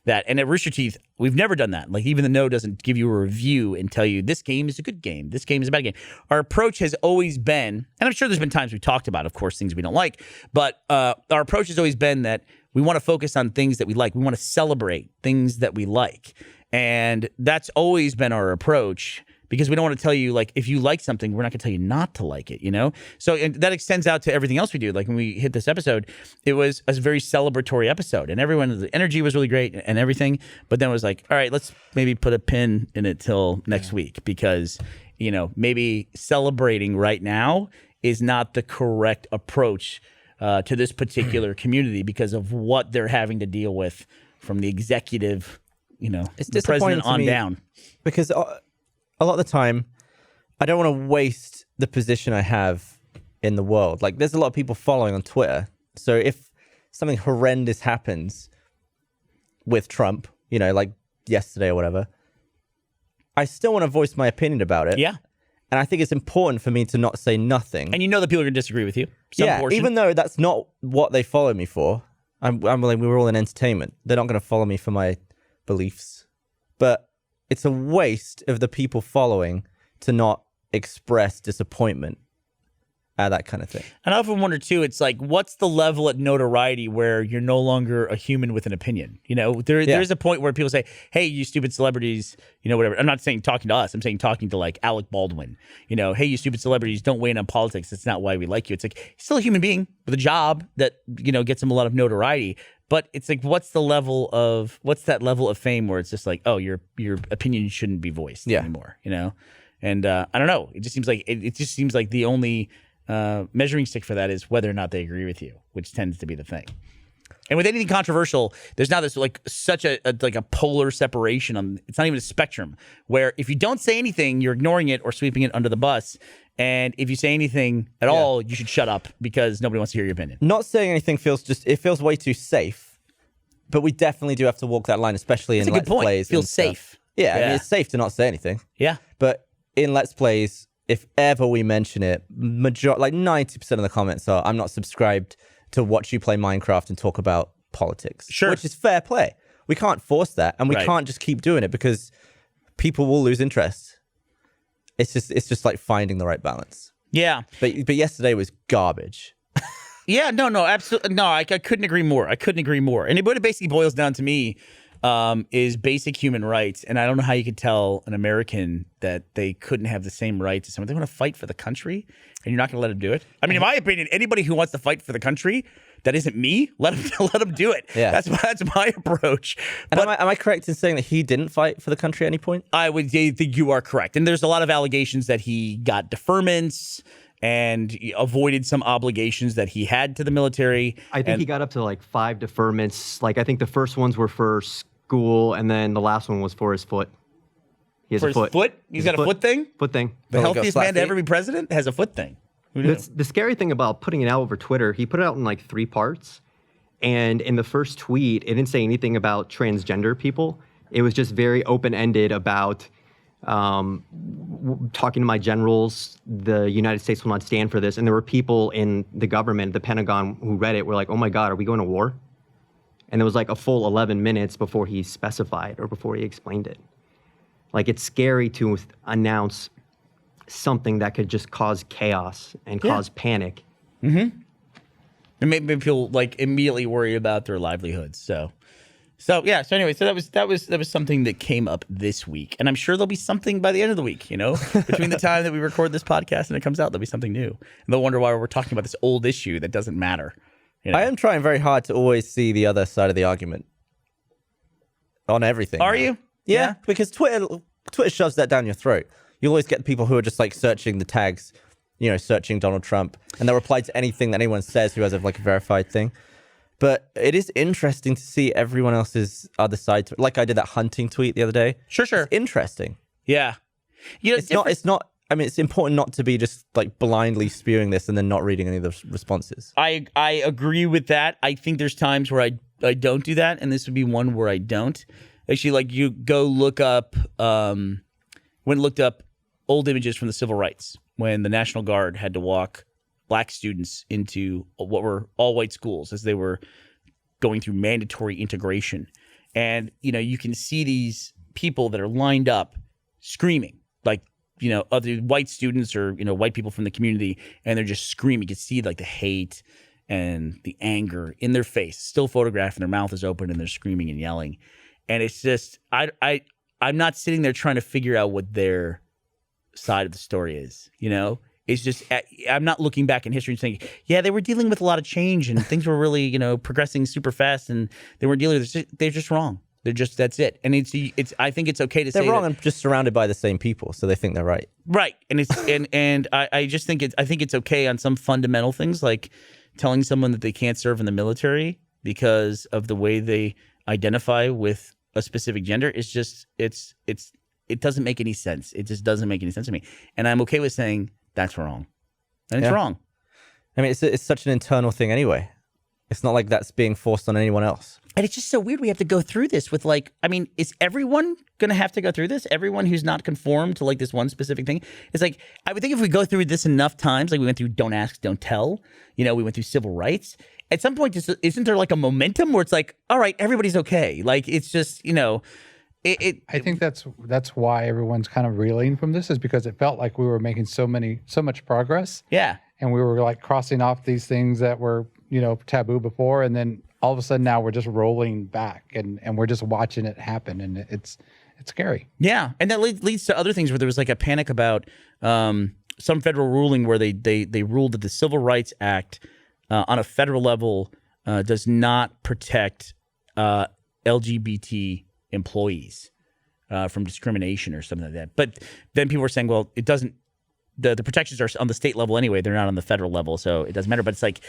that. And at Rooster Teeth, we've never done that. Like, even the No doesn't give you a review and tell you this game is a good game, this game is a bad game. Our approach has always been, and I'm sure there's been times we've talked about, of course, things we don't like, but our approach has always been that we want to focus on things that we like. We want to celebrate things that we like. And that's always been our approach, because we don't want to tell you, like, if you like something, we're not going to tell you not to like it, So and that extends out to everything else we do. Like, when we hit this episode, it was a very celebratory episode, and the energy was really great and everything. But then it was like, all right, let's maybe put a pin in it till next week, because, maybe celebrating right now is not the correct approach to this particular community because of what they're having to deal with from the executive, it's the president on down. Because a lot of the time, I don't want to waste the position I have in the world. Like, there's a lot of people following on Twitter. So if something horrendous happens with Trump, you know, like yesterday or whatever, I still want to voice my opinion about it. Yeah. And I think it's important for me to not say nothing. And you know that people are going to disagree with you. Some portion. Even though that's not what they follow me for. I'm like, we were all in entertainment. They're not going to follow me for my beliefs. But it's a waste of the people following to not express disappointment at that kind of thing. And I often wonder too, it's like, what's the level at notoriety where you're no longer a human with an opinion? You know, there's a point where people say, hey, you stupid celebrities, you know, whatever. I'm not saying talking to us. I'm saying talking to like Alec Baldwin, you know, hey, you stupid celebrities, don't weigh in on politics. That's not why we like you. It's like, he's still a human being with a job that, you know, gets him a lot of notoriety. But it's like, what's that level of fame where it's just like, oh, your opinion shouldn't be voiced anymore, you know? And I don't know. It just seems like it just seems like the only measuring stick for that is whether or not they agree with you, which tends to be the thing. And with anything controversial, there's now this like such a polar separation on. It's not even a spectrum where if you don't say anything, you're ignoring it or sweeping it under the bus. And if you say anything at all, you should shut up because nobody wants to hear your opinion. Not saying anything feels way too safe. But we definitely do have to walk that line, especially in Let's Plays. It feels safe. Yeah, I mean, it's safe to not say anything. Yeah. But in Let's Plays, if ever we mention it, like 90% of the comments are, I'm not subscribed to watch you play Minecraft and talk about politics. Sure. Which is fair play. We can't force that, and we can't just keep doing it because people will lose interest. It's just like finding the right balance. Yeah. But yesterday was garbage. Yeah, no, absolutely. No, I couldn't agree more. And what it basically boils down to me is basic human rights. And I don't know how you could tell an American that they couldn't have the same rights as someone. They want to fight for the country, and you're not going to let them do it. I mean, in my opinion, anybody who wants to fight for the country that isn't me, let them do it. Yeah. That's my approach. And am I correct in saying that he didn't fight for the country at any point? I would think you are correct. And there's a lot of allegations that he got deferments and avoided some obligations that he had to the military. I think he got up to like 5 deferments. Like, I think the first ones were for school, and then the last one was for his foot. He has for a foot. His foot? He's got a foot thing? Foot thing. The healthiest man to ever be president has a foot thing. The scary thing about putting it out over Twitter, he put it out in like 3 parts. And in the first tweet, it didn't say anything about transgender people. It was just very open-ended about talking to my generals, the United States will not stand for this. And there were people in the government, the Pentagon, who read it, were like, oh my God, are we going to war? And there was like a full 11 minutes before he specified or before he explained it. Like, it's scary to announce something that could just cause chaos and cause panic. Mm-hmm. And make people like immediately worry about their livelihoods. So anyway, that was something that came up this week, and I'm sure there'll be something by the end of the week. You know, between the time that we record this podcast and it comes out, there'll be something new, and they'll wonder why we're talking about this old issue that doesn't matter. You know? I am trying very hard to always see the other side of the argument on everything. Are you? Yeah, because Twitter shoves that down your throat. You'll always get people who are just like searching the tags, you know, searching Donald Trump, and they'll reply to anything that anyone says who has a verified thing. But it is interesting to see everyone else's other side to it. Like I did that hunting tweet the other day. Sure. It's interesting. Yeah. You know, it's not. I mean, it's important not to be just like blindly spewing this and then not reading any of the responses. I agree with that. I think there's times where I don't do that, and this would be one where I don't. Actually, like you go look up, looked up old images from the civil rights when the National Guard had to walk Black students into what were all white schools as they were going through mandatory integration. And, you know, you can see these people that are lined up screaming, like, you know, other white students or, you know, white people from the community, and they're just screaming. You can see like the hate and the anger in their face, still photographed, and their mouth is open and they're screaming and yelling. And it's just, I'm not sitting there trying to figure out what their side of the story is, you know? It's just, I'm not looking back in history and saying, yeah, they were dealing with a lot of change and things were really, you know, progressing super fast and they weren't dealing with this. They're just wrong. That's it. And it's. I think it's okay to say they're wrong and just surrounded by the same people, so they think they're right. Right. And it's, I just think it's okay on some fundamental things, like telling someone that they can't serve in the military because of the way they identify with a specific gender is just, it's it doesn't make any sense. It just doesn't make any sense to me. And I'm okay with saying that's wrong. And it's wrong. I mean, it's such an internal thing anyway. It's not like that's being forced on anyone else. And it's just so weird we have to go through this with like, I mean, is everyone going to have to go through this? Everyone who's not conformed to like this one specific thing? It's like, I would think if we go through this enough times, like we went through don't ask, don't tell, you know, we went through civil rights. At some point, isn't there like a momentum where it's like, all right, everybody's okay. Like, it's just, you know, I think that's why everyone's kind of reeling from this, is because it felt like we were making so much progress. Yeah. And we were like crossing off these things that were, you know, taboo before. And then all of a sudden now we're just rolling back and we're just watching it happen. And it's scary. Yeah. And that leads to other things where there was like a panic about some federal ruling where they ruled that the Civil Rights Act on a federal level does not protect LGBT employees from discrimination or something like that. But then people were saying, well, it doesn't. The protections are on the state level anyway. They're not on the federal level, so it doesn't matter. But it's like,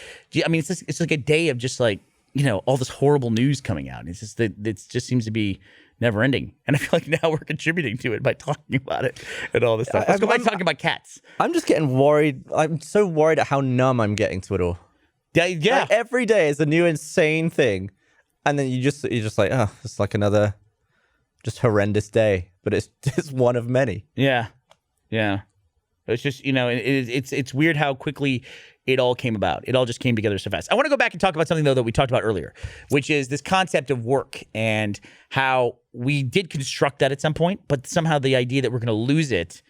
I mean, it's like a day of just like, you know, all this horrible news coming out. It's just that it just seems to be never ending. And I feel like now we're contributing to it by talking about it and all this stuff. Let's go back to talking about cats. I'm just getting worried. I'm so worried at how numb I'm getting to it all. Yeah. Like, every day is a new insane thing, and then you're just like, oh, it's like another just horrendous day. But it's just one of many. Yeah. It's just, you know, it's weird how quickly it all came about. It all just came together so fast. I want to go back and talk about something, though, that we talked about earlier, which is this concept of work and how we did construct that at some point, but somehow the idea that we're going to lose it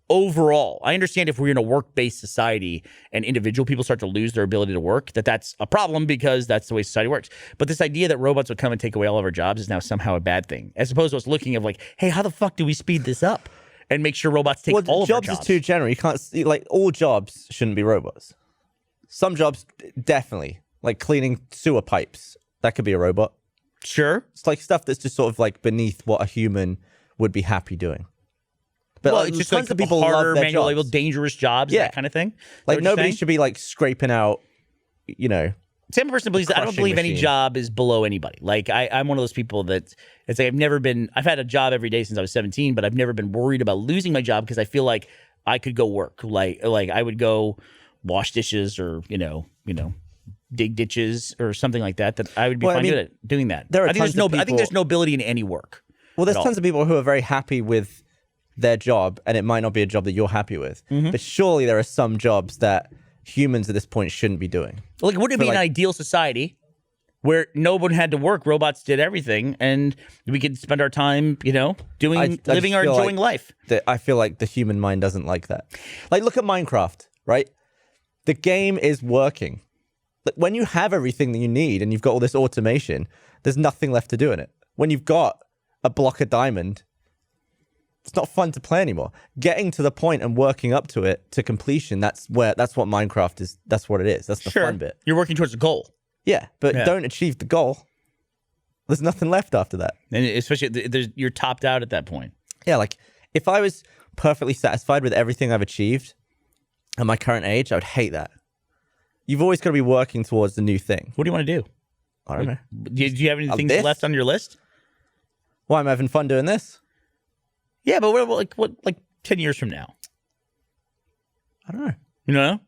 overall. I understand if we're in a work-based society and individual people start to lose their ability to work, that's a problem because that's the way society works. But this idea that robots would come and take away all of our jobs is now somehow a bad thing, as opposed to us looking of like, hey, how the fuck do we speed this up? And make sure robots take all of our jobs. Jobs is too general. You can't like all jobs shouldn't be robots. Some jobs definitely, like cleaning sewer pipes, that could be a robot. Sure, it's like stuff that's just sort of like beneath what a human would be happy doing. But well, like, it's just tons like of people harder, love their manual label, jobs. dangerous jobs, that kind of thing. Like nobody should be like scraping out, you know. Same person believes that I don't believe any job is below anybody. Like I'm one of those people that it's like I've had a job every day since I was 17, but I've never been worried about losing my job because I feel like I could go work. Like I would go wash dishes or, you know, dig ditches or something like that I would be fine good at doing that. I think there's nobility in any work. Well, there's tons of people who are very happy with their job, and it might not be a job that you're happy with. Mm-hmm. But surely there are some jobs that humans at this point shouldn't be doing. Like, wouldn't it be an ideal society where no one had to work, robots did everything, and we could spend our time, you know, living our enjoying life? I feel like the human mind doesn't like that. Like, look at Minecraft, right? The game is working. Like, when you have everything that you need and you've got all this automation, there's nothing left to do in it. When you've got a block of diamond, it's not fun to play anymore. Getting to the point and working up to it to completion, that's what Minecraft is. That's what it is. That's the fun bit. You're working towards a goal. Yeah, but don't achieve the goal. There's nothing left after that. And especially, you're topped out at that point. Yeah, like if I was perfectly satisfied with everything I've achieved at my current age, I would hate that. You've always got to be working towards the new thing. What do you want to do? I don't know. Do you have anything left on your list? Well, I'm having fun doing this. Yeah, but what 10 years from now? I don't know. You know?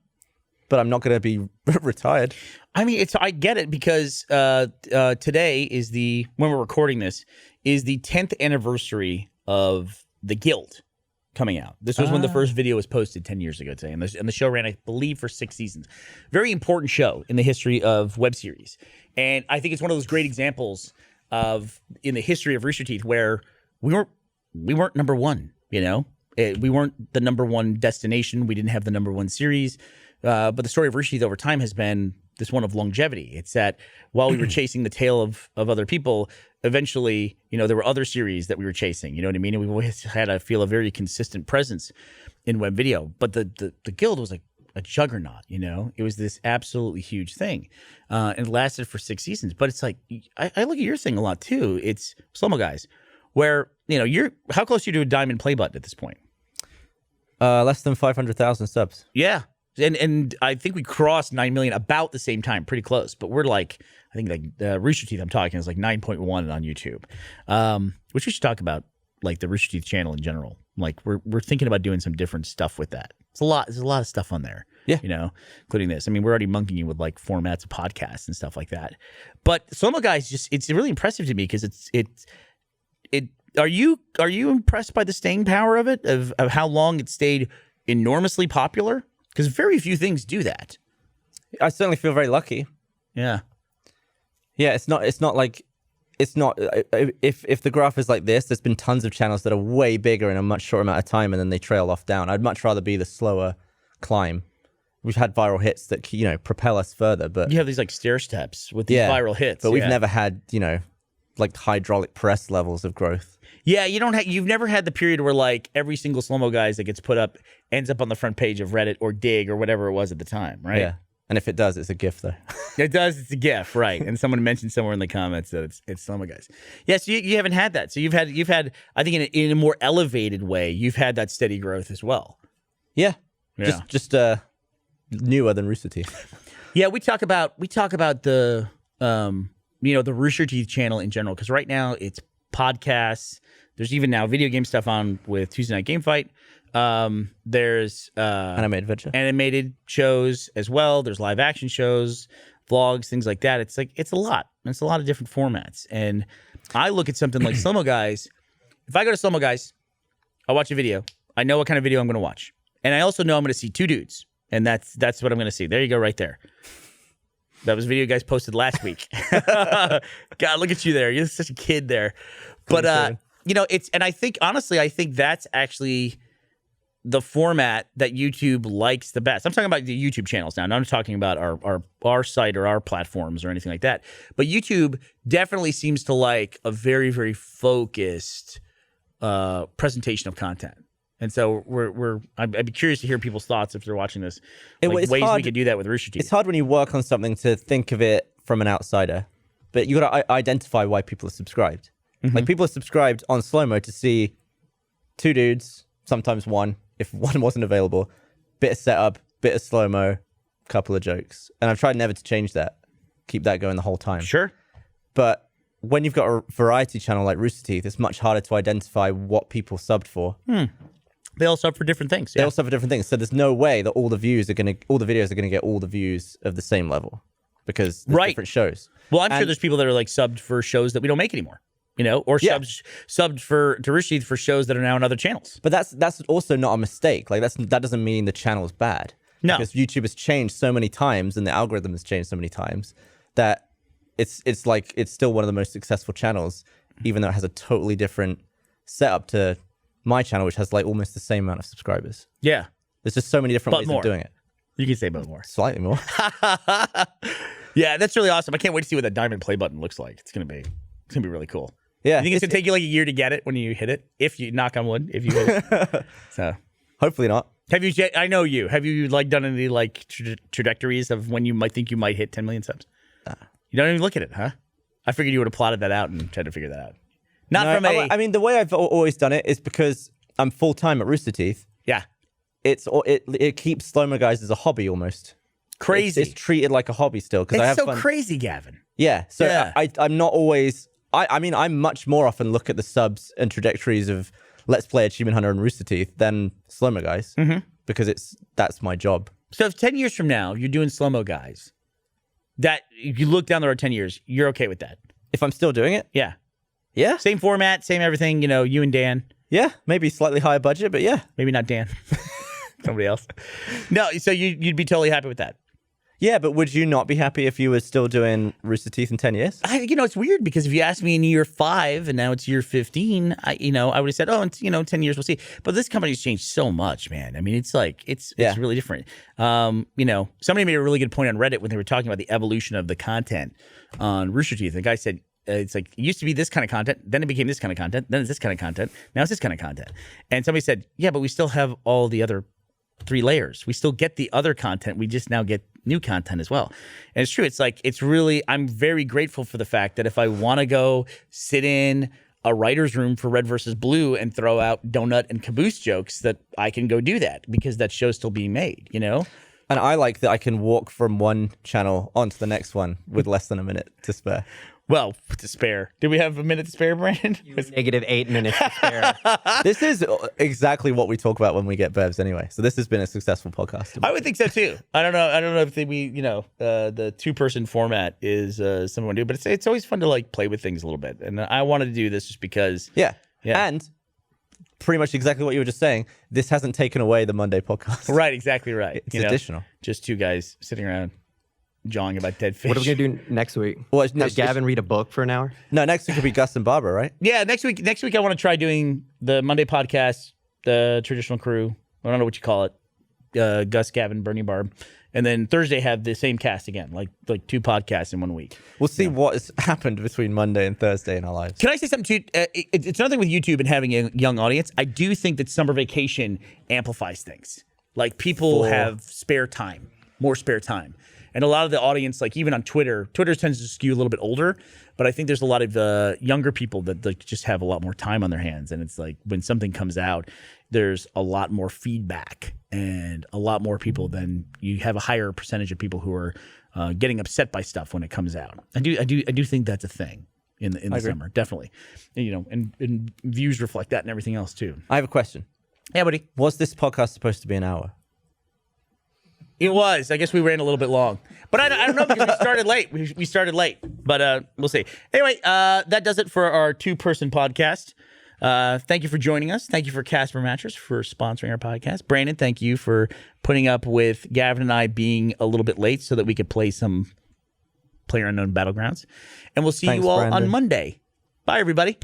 But I'm not going to be retired. I mean, I get it because today is when we're recording this, is the 10th anniversary of The Guild coming out. This was when the first video was posted 10 years ago today. And the show ran, I believe, for 6 seasons. Very important show in the history of web series. And I think it's one of those great examples in the history of Rooster Teeth where we weren't number one, you know? We weren't the number one destination. We didn't have the number one series. But the story of Rooster Teeth over time has been this one of longevity. It's that while we were chasing the tail of other people, eventually, you know, there were other series that we were chasing. You know what I mean? And we always had, I feel, a very consistent presence in web video. But the Guild was like a juggernaut, you know? It was this absolutely huge thing. And it lasted for 6 seasons. But it's like, I look at your thing a lot too. It's Slow-Mo Guys, where, you know, how close are you to a diamond play button at this point? Less than 500,000 subs. Yeah. And I think we crossed 9 million about the same time, pretty close. But we're like, I think like Rooster Teeth I'm talking is like 9.1 on YouTube, which we should talk about like the Rooster Teeth channel in general. Like we're thinking about doing some different stuff with that. It's a lot. There's a lot of stuff on there. Yeah. You know, including this. I mean, we're already monkeying with like formats of podcasts and stuff like that. But Slow-Mo Guys, it's really impressive to me because are you impressed by the staying power of it, of how long it stayed enormously popular? Because very few things do that. I certainly feel very lucky. Yeah. Yeah, it's not like, it's not, if the graph is like this, there's been tons of channels that are way bigger in a much shorter amount of time and then they trail off down. I'd much rather be the slower climb. We've had viral hits that, you know, propel us further, but You have these like stair steps with these viral hits. but we've never had, you know, like hydraulic press levels of growth. Yeah, you've never had the period where like every single Slow-Mo Guys that gets put up ends up on the front page of Reddit or Dig or whatever it was at the time, right? Yeah. And if it does, it's a GIF though. It does. It's a GIF, right? And someone mentioned somewhere in the comments that it's Slow-Mo Guys. Yes, you haven't had that. So you've had I think in a more elevated way, you've had that steady growth as well. Yeah. Yeah. Just newer than Rooster Teeth. Yeah, we talk about the the Rooster Teeth channel in general because right now it's podcasts. There's even now video game stuff on with Tuesday Night Game Fight. There's animated shows as well. There's live action shows, vlogs, things like that. It's a lot. It's a lot of different formats. And I look at something like Slow-Mo Guys. If I go to Slow-Mo Guys, I watch a video. I know what kind of video I'm going to watch. And I also know I'm going to see two dudes. And that's what I'm going to see. There you go right there. That was a video you guys posted last week. God, look at you there. You're such a kid there. But, I think that's actually the format that YouTube likes the best. I'm talking about the YouTube channels now. Not talking about our site or our platforms or anything like that. But YouTube definitely seems to like a very, very focused presentation of content. And so I'd be curious to hear people's thoughts if they're watching this. Ways we could do that with Rooster Teeth. It's hard when you work on something to think of it from an outsider, but you got to identify why people are subscribed. Mm-hmm. Like people are subscribed on Slow-Mo to see two dudes, sometimes one, if one wasn't available, bit of setup, bit of slow-mo, couple of jokes. And I've tried never to change that, keep that going the whole time. Sure. But when you've got a variety channel like Rooster Teeth, it's much harder to identify what people subbed for. They all sub for different things. They all sub for different things. So there's no way that all the videos are going to get all the views of the same level because there's different shows. Well, I'm sure there's people that are like subbed for shows that we don't make anymore. You know, or subbed to Rooster Teeth for shows that are now on other channels. But that's also not a mistake. Like that doesn't mean the channel is bad. No, because YouTube has changed so many times and the algorithm has changed so many times that it's still one of the most successful channels, even though it has a totally different setup to my channel, which has like almost the same amount of subscribers. Yeah, there's just so many different ways of doing it. You can say but more, slightly more. Yeah, that's really awesome. I can't wait to see what that diamond play button looks like. It's gonna be really cool. Yeah, you think it's gonna take you like a year to get it when you hit it? If you knock on wood, if you hit it. So hopefully not. Have you? I know you. Have you like done any like trajectories of when you might think you might hit 10 million subs? You don't even look at it, huh? I figured you would have plotted that out and tried to figure that out. I mean, the way I've always done it is because I'm full time at Rooster Teeth. Yeah, it keeps Slow-Mo Guys as a hobby almost. Crazy. It's treated like a hobby still because I have fun. Crazy, Gavin. Yeah. So I'm not always. I mean, I much more often look at the subs and trajectories of Let's Play Achievement Hunter and Rooster Teeth than Slow-Mo Guys because that's my job. So if 10 years from now you're doing Slow-Mo Guys, that you look down the road 10 years, you're okay with that? If I'm still doing it? Yeah. Yeah. Same format, same everything, you know, you and Dan. Yeah. Maybe slightly higher budget, but yeah. Maybe not Dan. Somebody else. No, so you'd be totally happy with that. Yeah, but would you not be happy if you were still doing Rooster Teeth in 10 years? It's weird because if you asked me in year 5 and now it's year 15, I would have said, in 10 years we'll see. But this company's changed so much, man. I mean, it's really different. Somebody made a really good point on Reddit when they were talking about the evolution of the content on Rooster Teeth. The guy said, it's like, it used to be this kind of content, then it became this kind of content, then it's this kind of content, now it's this kind of content. And somebody said, yeah, but we still have all the other 3 layers. We still get the other content. We just now get new content as well. And it's true. It's like, I'm very grateful for the fact that if I want to go sit in a writer's room for Red versus Blue and throw out donut and caboose jokes, that I can go do that because that show's still being made, you know? And I like that I can walk from one channel onto the next one with less than a minute to spare. Well, to spare. Do we have a minute to spare, Brandon? Negative 8 minutes to spare. This is exactly what we talk about when we get bevs anyway. So this has been a successful podcast. I would think so too. I don't know if the 2-person format is something to do, but it's always fun to like play with things a little bit. And I wanted to do this just because. Yeah. Yeah. And pretty much exactly what you were just saying. This hasn't taken away the Monday podcast. Right, exactly right. It's additional. Just two guys sitting around jawing about dead fish. What are we going to do next week? Well, Have Gavin read a book for an hour? No, next week will be Gus and Barbara, right? Yeah, next week I want to try doing the Monday podcast, the traditional crew. I don't know what you call it. Gus, Gavin, Burnie, Barb. And then Thursday have the same cast again, like 2 podcasts in 1 week. We'll see what has happened between Monday and Thursday in our lives. Can I say something too? It's another thing with YouTube and having a young audience. I do think that summer vacation amplifies things. Like people have more spare time. And a lot of the audience, like even on Twitter tends to skew a little bit older, but I think there's a lot of younger people that like just have a lot more time on their hands. And it's like when something comes out, there's a lot more feedback and a lot more people than you have a higher percentage of people who are getting upset by stuff when it comes out. I do think that's a thing in the summer, definitely. And views reflect that and everything else too. I have a question. Yeah, buddy. Was this podcast supposed to be an hour? It was. I guess we ran a little bit long, but I don't know because we started late. We started late, but we'll see. Anyway, that does it for our 2-person podcast. Thank you for joining us. Thank you for Casper Mattress for sponsoring our podcast. Brandon, thank you for putting up with Gavin and I being a little bit late so that we could play some PlayerUnknown Battlegrounds. And we'll see you all Brandon. on Monday. Bye, everybody.